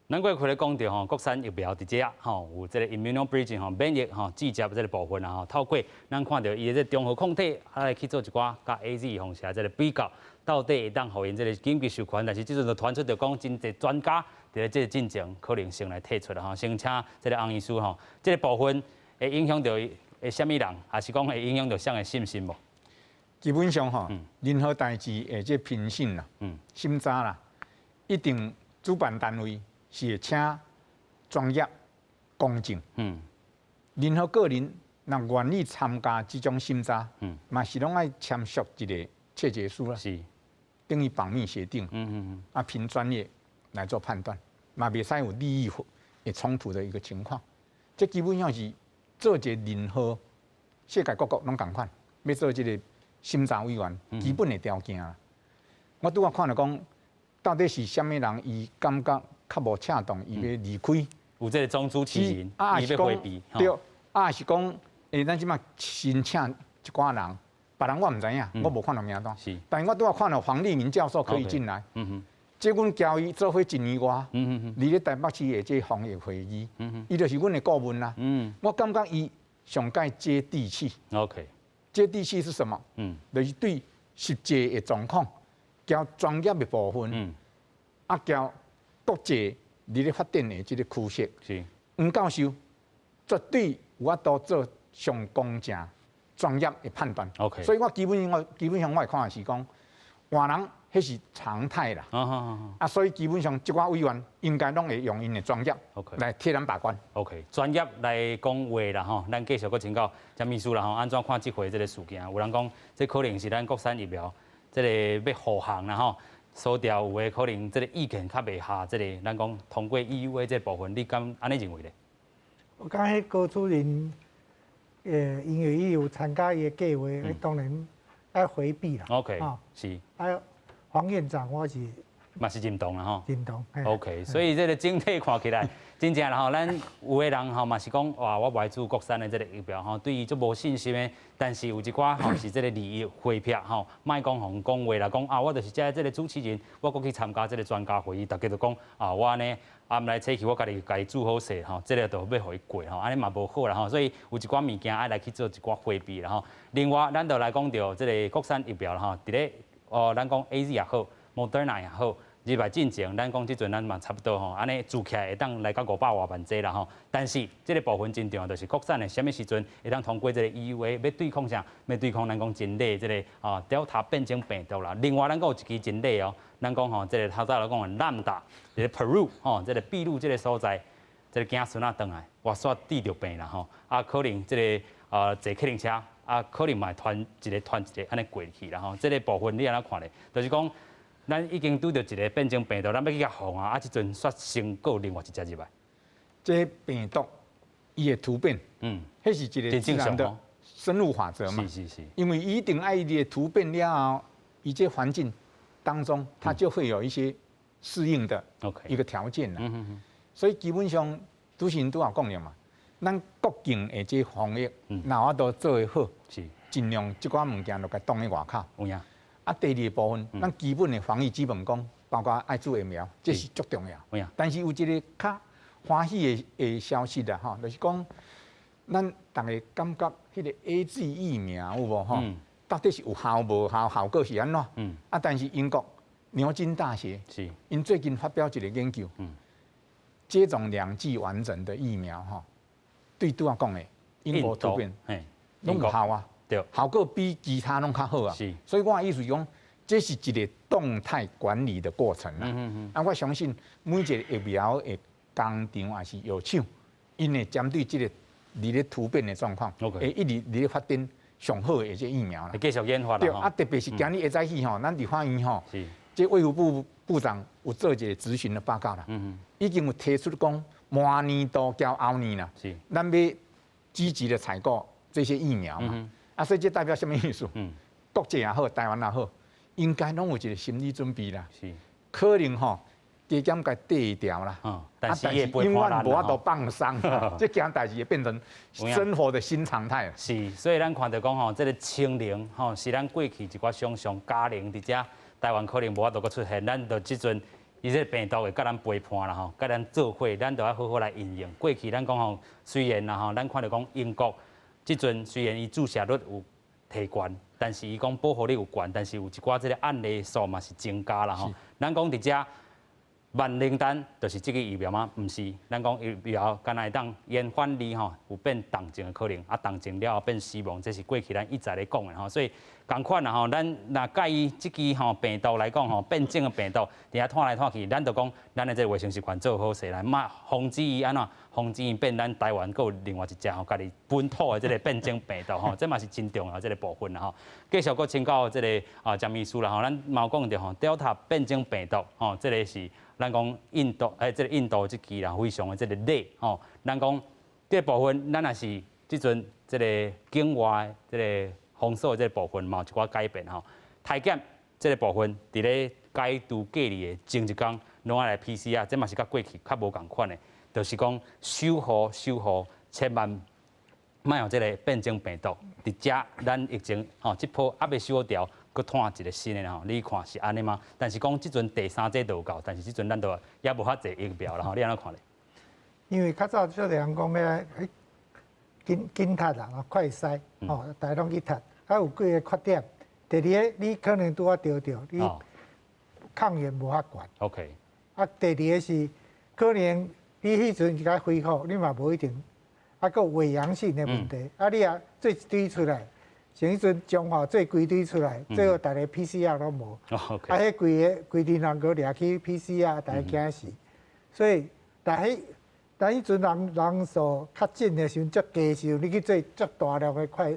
咱过去咧讲到吼，国产疫苗伫遮吼有这个 immunobridging 吼免疫吼制剂这个部分啊吼，透过咱看到伊的这中和抗体来去做一寡甲 AZ 方式这个比较，到底会当互因这个紧急授权，但是即阵就传出着讲真侪专家伫咧这个进程可能性来提出啦吼，先请这个洪医师吼，这个部分会影响到诶什么人，还是讲会影响到啥个信心无？基本上吼，任何代志诶，这评审啦、审查啦，一定主办单位是会请专业、公正。任何个人若愿意参加这种审查，嘛是拢爱签署一个切结书啦，等于保密协定。啊，凭专业来做判断，嘛袂使有利益的冲突的一个情况。这基本上是做一个任何世界各国拢共款，要做这个审查委员基本的条件啦。我拄仔看了讲，到底是啥物人伊感觉较无恰当，伊要离开，有这个中枢起因，伊要回避。对，啊是讲，咱即马申请一寡人，别人我唔知影，我无看到名单。但是我拄仔看到黄立明教授可以进来。即阮交伊做伙1年外，伫咧台北市的这防疫会议，伊就是阮的顾问啦。我感觉伊上界接地气。OK， 接地气是什么？就是对实际的状况，交专业的部分，啊交国际伫咧发展的这个趋势。黄教授绝对有法度做上公正、专业的判断。OK， 所以我基本上我看的是讲，换人。迄是常态啦，所以基本上即寡委员应该拢会用因的专业来替咱把关。OK， 专业来讲话啦吼，咱继续搁请教张秘书啦吼，安怎看即回这个事件？有人讲这可能是咱国产疫苗这个要护航啦吼，所调有诶可能这个意见较袂下，这个咱讲通过 EUA 这部分，你敢安尼认为咧？我感觉高主任因为伊有参加伊的计划，当然要回避啦。OK，是。还有黄院长，我是嘛是认同啦吼。认同。OK， 所以这个整体看起来，真正啦吼，咱有的人吼嘛是讲哇，我外资国产的这个疫苗吼，对伊足无信心的。但是有一寡吼是这个利益回避吼，莫讲红讲话啦，讲啊，我就是这个主持人，我过去参加这个专家会议，大家就讲啊，我呢暗来早起我家己煮好势吼，这个就要互伊过吼，安尼嘛无好啦吼，所以有一寡物件爱来去做一寡回避啦吼。另外，咱就来讲到这个国产疫苗啦吼，伫咧咱讲 AZ 也好 ，Moderna 也好。入来进前，咱讲即阵咱嘛差不多吼，安尼做起来会当来到500多万剂啦吼。但是这个部分真重要，就是国产的什么时阵会当通过这个 EUA 要对抗啥？要对抗咱讲真类这个Delta 变种病毒啦。另外咱讲有一支真类哦，咱讲吼这个头早来讲的Lambda，这个 Peru 吼，这个秘鲁这个所在，这个囝孙仔转来，哇煞治着病啦吼。啊，可能这个坐客运车，啊可能嘛团一个安尼过去啦吼。这个部分你安怎看咧？就是讲。咱已经拄到一个变种病毒，咱要去甲防啊！啊，即阵煞先有另外一只入来。这病毒伊的突变，迄是一个自然的生物法则嘛。是。因为一定爱伊的突变了后，伊这环境当中，它就会有一些适应的一个条件啦。所以基本上，主持人拄也讲了嘛，咱国境的这防疫，那我都做得好，尽量即寡物件就该挡在外口。有影。啊，第二部分，咱基本的防疫基本功，包括爱做疫苗，这是足重要。但是有一个较欢喜的消息啦，吼，就是讲，咱大家感觉迄个 AZ 疫苗有无吼？到底是有效无效？效果是安怎？啊，但是英国牛津大学因最近发表一个研究，接种2剂完整的疫苗，吼，对拄啊讲的英国突变，拢有效啊。效果比其他拢较好啊，所以我的意思是讲，这是一个动态管理的过程啦。啊，我相信每一个疫苗的工厂还是药厂，因会针对这个伫咧突变的状况，会一直伫咧发展上好的这疫苗啦。继续研发啦。对啊，特别是今日下早起吼，咱伫法院吼，这卫福部部长有做一个咨询的报告啦，已经有提出讲，明年度交后年啦，咱要积极的采购这些疫苗嘛。啊，所以这代表什么意思？国际也好，台湾也好，应该拢有一个心理准备啦。可能吼，加减该低调啦。但是永远无法度放松，这件代志会变成生活的新常态。是，所以咱看到讲吼，这个清零吼，是咱过去一寡想象加零伫遮台湾可能无法度搁出现，咱就即阵伊这病毒会甲咱陪伴啦吼，甲咱做伙，咱就要好好来应用。过去咱讲吼，虽然啦吼，咱看到讲英国。即阵虽然伊注射率有提悬，但是伊讲保护力有悬，但是有一寡即个案例数嘛是增加啦吼。咱讲伫遮万灵丹就是即个疫苗吗？毋是，咱讲疫苗敢若会当延缓你吼有变重症的可能，啊重症了后变死亡，这是过去咱一再咧讲的吼。所以共款啦吼，咱若介意即支吼病毒来讲吼，变种的病毒，伫遐拖来拖去，咱就讲咱的这个卫生习惯做好势来，莫防止伊安怎，防止伊变咱台湾有另外一只吼，家己本土的这个变种病毒吼，这嘛是真重要这个部分啦吼。继续搁请教这个张秘书啦吼，咱嘛讲着吼 Delta 变种病毒吼，这个是。咱讲印度，这个印度即期啦，非常的这个累吼。咱讲这部分，咱也是即阵这个境外这个封锁这个部分嘛有一寡改变吼。体检这个部分，伫咧解除隔离的前一天，拢爱来 PCR， 这嘛是甲过去较无共款的，就是讲守护，千万莫有这个变种病毒伫遮咱疫情吼，即波还未守掉。搁换一个新的吼，你看是安尼吗？但是讲即阵第3剂都有够，但是即阵咱都也无法做疫苗啦吼，你安怎看咧？因为较早少人讲要紧踢啦，快筛，吼，大家拢去踢，啊有几个缺点。第二个，你可能拄啊得着，你抗原无法悬。OK。啊，第二个是可能你迄阵一甲恢复，你嘛无一定，啊，佫有伪阳性的问题，啊，你啊做一堆出来。像迄阵中华做规堆出来，最后大家 PCR 都无，啊，迄规阵人个掠去 PCR， 大家惊死。所以，但迄阵人数较紧的时阵，足低时候，你去做足大量的快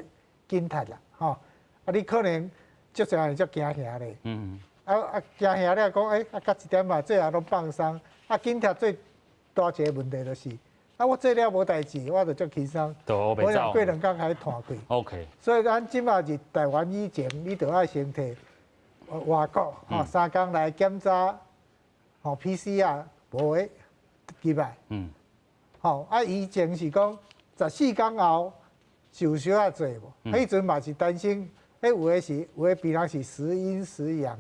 检测啦，吼，啊，你可能足少人足惊吓咧。惊吓咧讲，啊，甲一点嘛，最后拢放松。啊，检测最大一个问题就是。啊，我做了无代志，我就足轻松。我想过2工还拖开。OK。所以咱即马是台湾以前，你就要先摕外国3工来检查 PCR 无会入来。以前是讲14天后受烧啊做无，迄阵嘛是担心，有的病人是时阴时阳。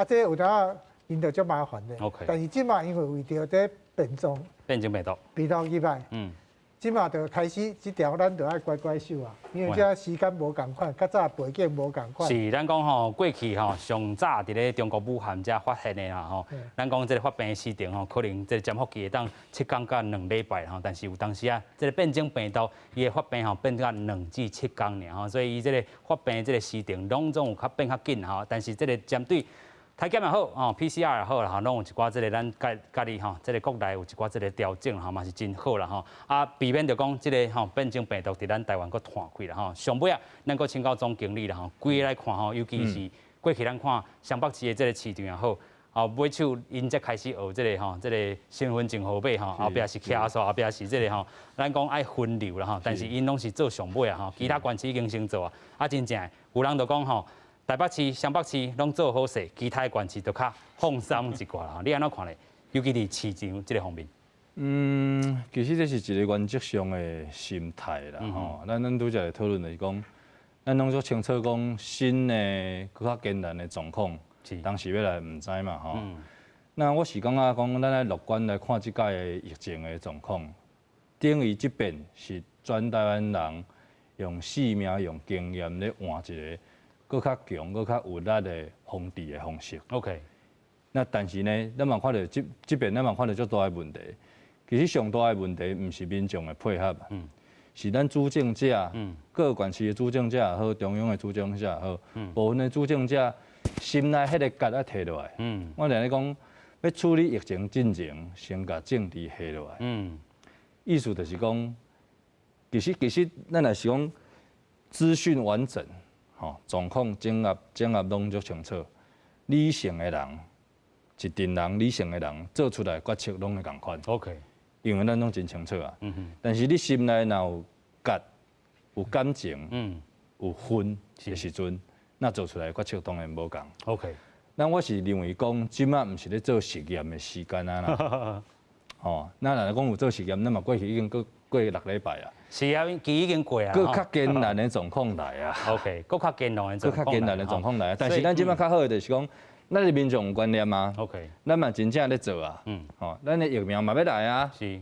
这有当因着足麻烦的。但是即马因为为着这变种病毒入来。即马就开始，即条咱就爱乖乖守啊，因为这时间无共款，较早背景无共款。是，咱讲过去上早伫咧中国武汉遮发现的啦咱讲这个发病的时程可能这个潜伏期会当7天到2礼拜但是有当时这个变种病毒伊的发病变到2至7天尔所以伊这个发病的这个时程拢总有变较紧但是这个针对体检也好，PCR 也好啦拢有一寡这个咱家己这个国内有一寡这个调整嘛是真好啦避免着讲这个变种病毒伫咱台湾佫传开啦上尾咱佫请教总经理啦规个来看尤其是过去咱看湘北市的这个市场也好买手因才开始学这个身份证号码后壁是卡数，后壁是这个咱讲爱分流啦但是因拢是做上尾其他县市已经先做真正有人就讲台北市、湘北市拢做好势，其他县市就较放松一寡啦。你安怎看咧？尤其是市场这个方面。其实这是一个原则上的心态啦咱拄则讨论就是讲，咱拢足清楚讲新的更较艰难的状况，当时要来唔知嘛那我是感觉讲，咱来乐观来看即届的疫情的状况，等于即边是全台湾人用性命、用经验咧换一个。更较强、更较有力的防治的方式。OK。那但是呢，咱嘛看到这边咱嘛看到足大的问题。其实上大的问题，唔是民众的配合，是咱主政者，各县市的主政者也好，中央的主政者也好，部分的主政者心内迄个结啊摕落来。我常咧讲，要处理疫情进程，先甲政治下落来。意思就是讲，其实咱若是讲资讯完整。状况整合拢足清楚，理性的人，一群人理性的人做出来决策拢会共款。OK， 因为咱拢真清楚但是你心内若有结、有感情、有分的时阵，那做出来决策当然无共。OK， 那我是认为讲，即马毋是咧做实验的时间啦。那若讲有做实验，咱嘛过去已经过6礼拜啊。是啊，期已经过啊。佫较艰难的状况来啊。OK， 佫较艰难的状况。佫较艰难的状况来啊。但是咱即摆较好的就是讲，咱的民众有观念啊。OK。咱嘛真正咧做啊。咱的疫苗嘛要来啊。是。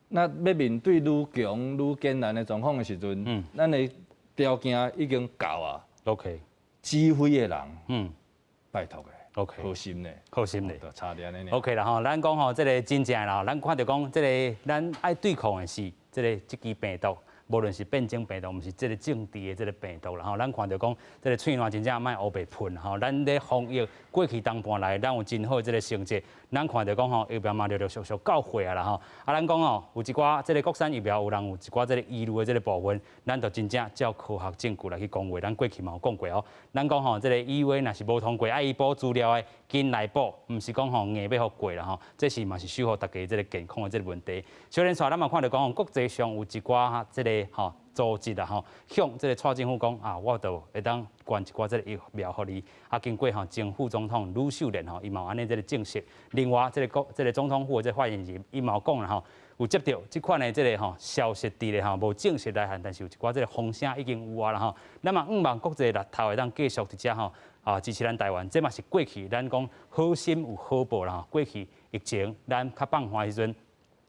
那要面对愈强愈艰难的状况的时阵，咱的条件已经够啊。OK。指挥的人，拜托的。OK， 好心的，好心的，差点呢。OK 啦咱讲这个真正啦咱看到讲这个咱爱对抗的是这支病毒，无论是变种病毒，毋是这个政治的这个病毒啦咱看到讲这个喙烂真正莫乌白喷咱咧防疫过去当半来，咱有真好这个成绩，咱看到讲疫苗嘛陆陆续续到货啊啦咱讲有一寡这个国产疫苗，有人有一寡这个疑虑的这个部分，咱就真正照科学证据来去讲话，咱过去嘛有讲过咱讲这个EUA若是无通过，伊补资料的紧来补，毋是讲硬要互过啦这是嘛是守护大家这个健康的这个问题。小连说咱嘛看到讲国际上有一寡这个组织啦向这个蔡政府讲我就会当捐一寡这个疫苗互你经过前副总统吕秀莲伊嘛有安尼这个证实。另外这个总统府的这发言人伊嘛有讲啦有接到这款的这个消息伫咧无正式来函，但是有一寡这个风声已经有啦咱嘛希望国际日头会当继续伫遮支持咱台湾，这嘛是过去咱讲好心有好报啦过去疫情咱较放缓时阵，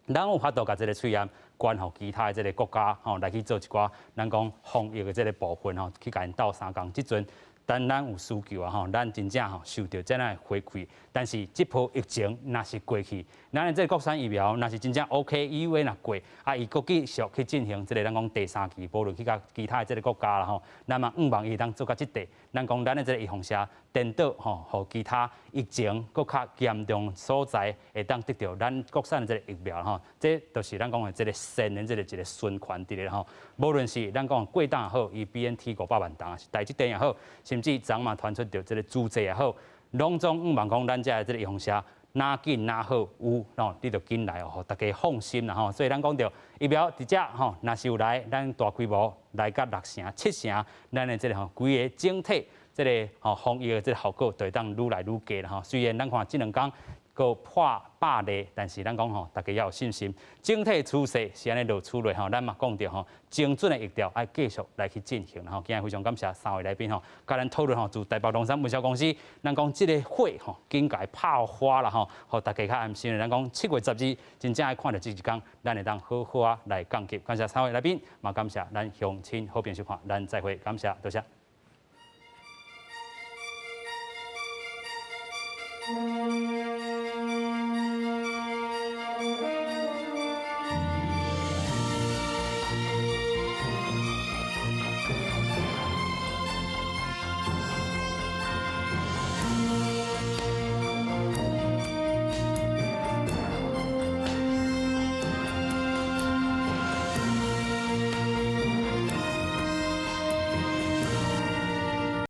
咱有法度甲这个喙炎捐互其他的这个国家来去做一寡咱讲防疫的这个部分去甲因斗相共。即阵当咱有需求咱真正受到这样的回馈。但是这波疫情若是过去，咱的这个国产疫苗若是真正 OK，EUA 若过，伊佫继续去进行这个咱讲第3期，无论去甲其他的这个国家啦咱嘛希望伊当做甲即地，咱讲咱的这个预防车颠倒互其他疫情佫较严重所在会当得到咱国产的这个疫苗这就是咱讲的这个善的这个一个循环伫咧无论是咱讲过档也好，伊 BNT 500万档，是台积电也好，甚至昨嘛传出着这个注册也好，拢总希望讲咱遮的这个预防车哪紧哪好有你就紧来互大家放心啦所以咱讲着疫苗伫遮若是有来，咱大规模来甲6成、7成，咱的这个规个整体这个防疫的这个效果就会当愈来愈佳啦虽然咱看这2天个破100例，但是咱讲吼，大家要有信心。整体趋势是安尼落出来吼，咱嘛讲到吼，精准的疫调要继续来去进行。然后今日非常感谢3位来宾吼，甲咱讨论吼，自台北农产分销公司，咱讲这个火吼，紧解炮花啦吼，互大家较安心的。咱讲7月12日，真正爱看到这一天，咱会当好好啊来降级。感谢3位来宾，嘛感谢咱乡亲好评收看，咱再会，感谢，多谢。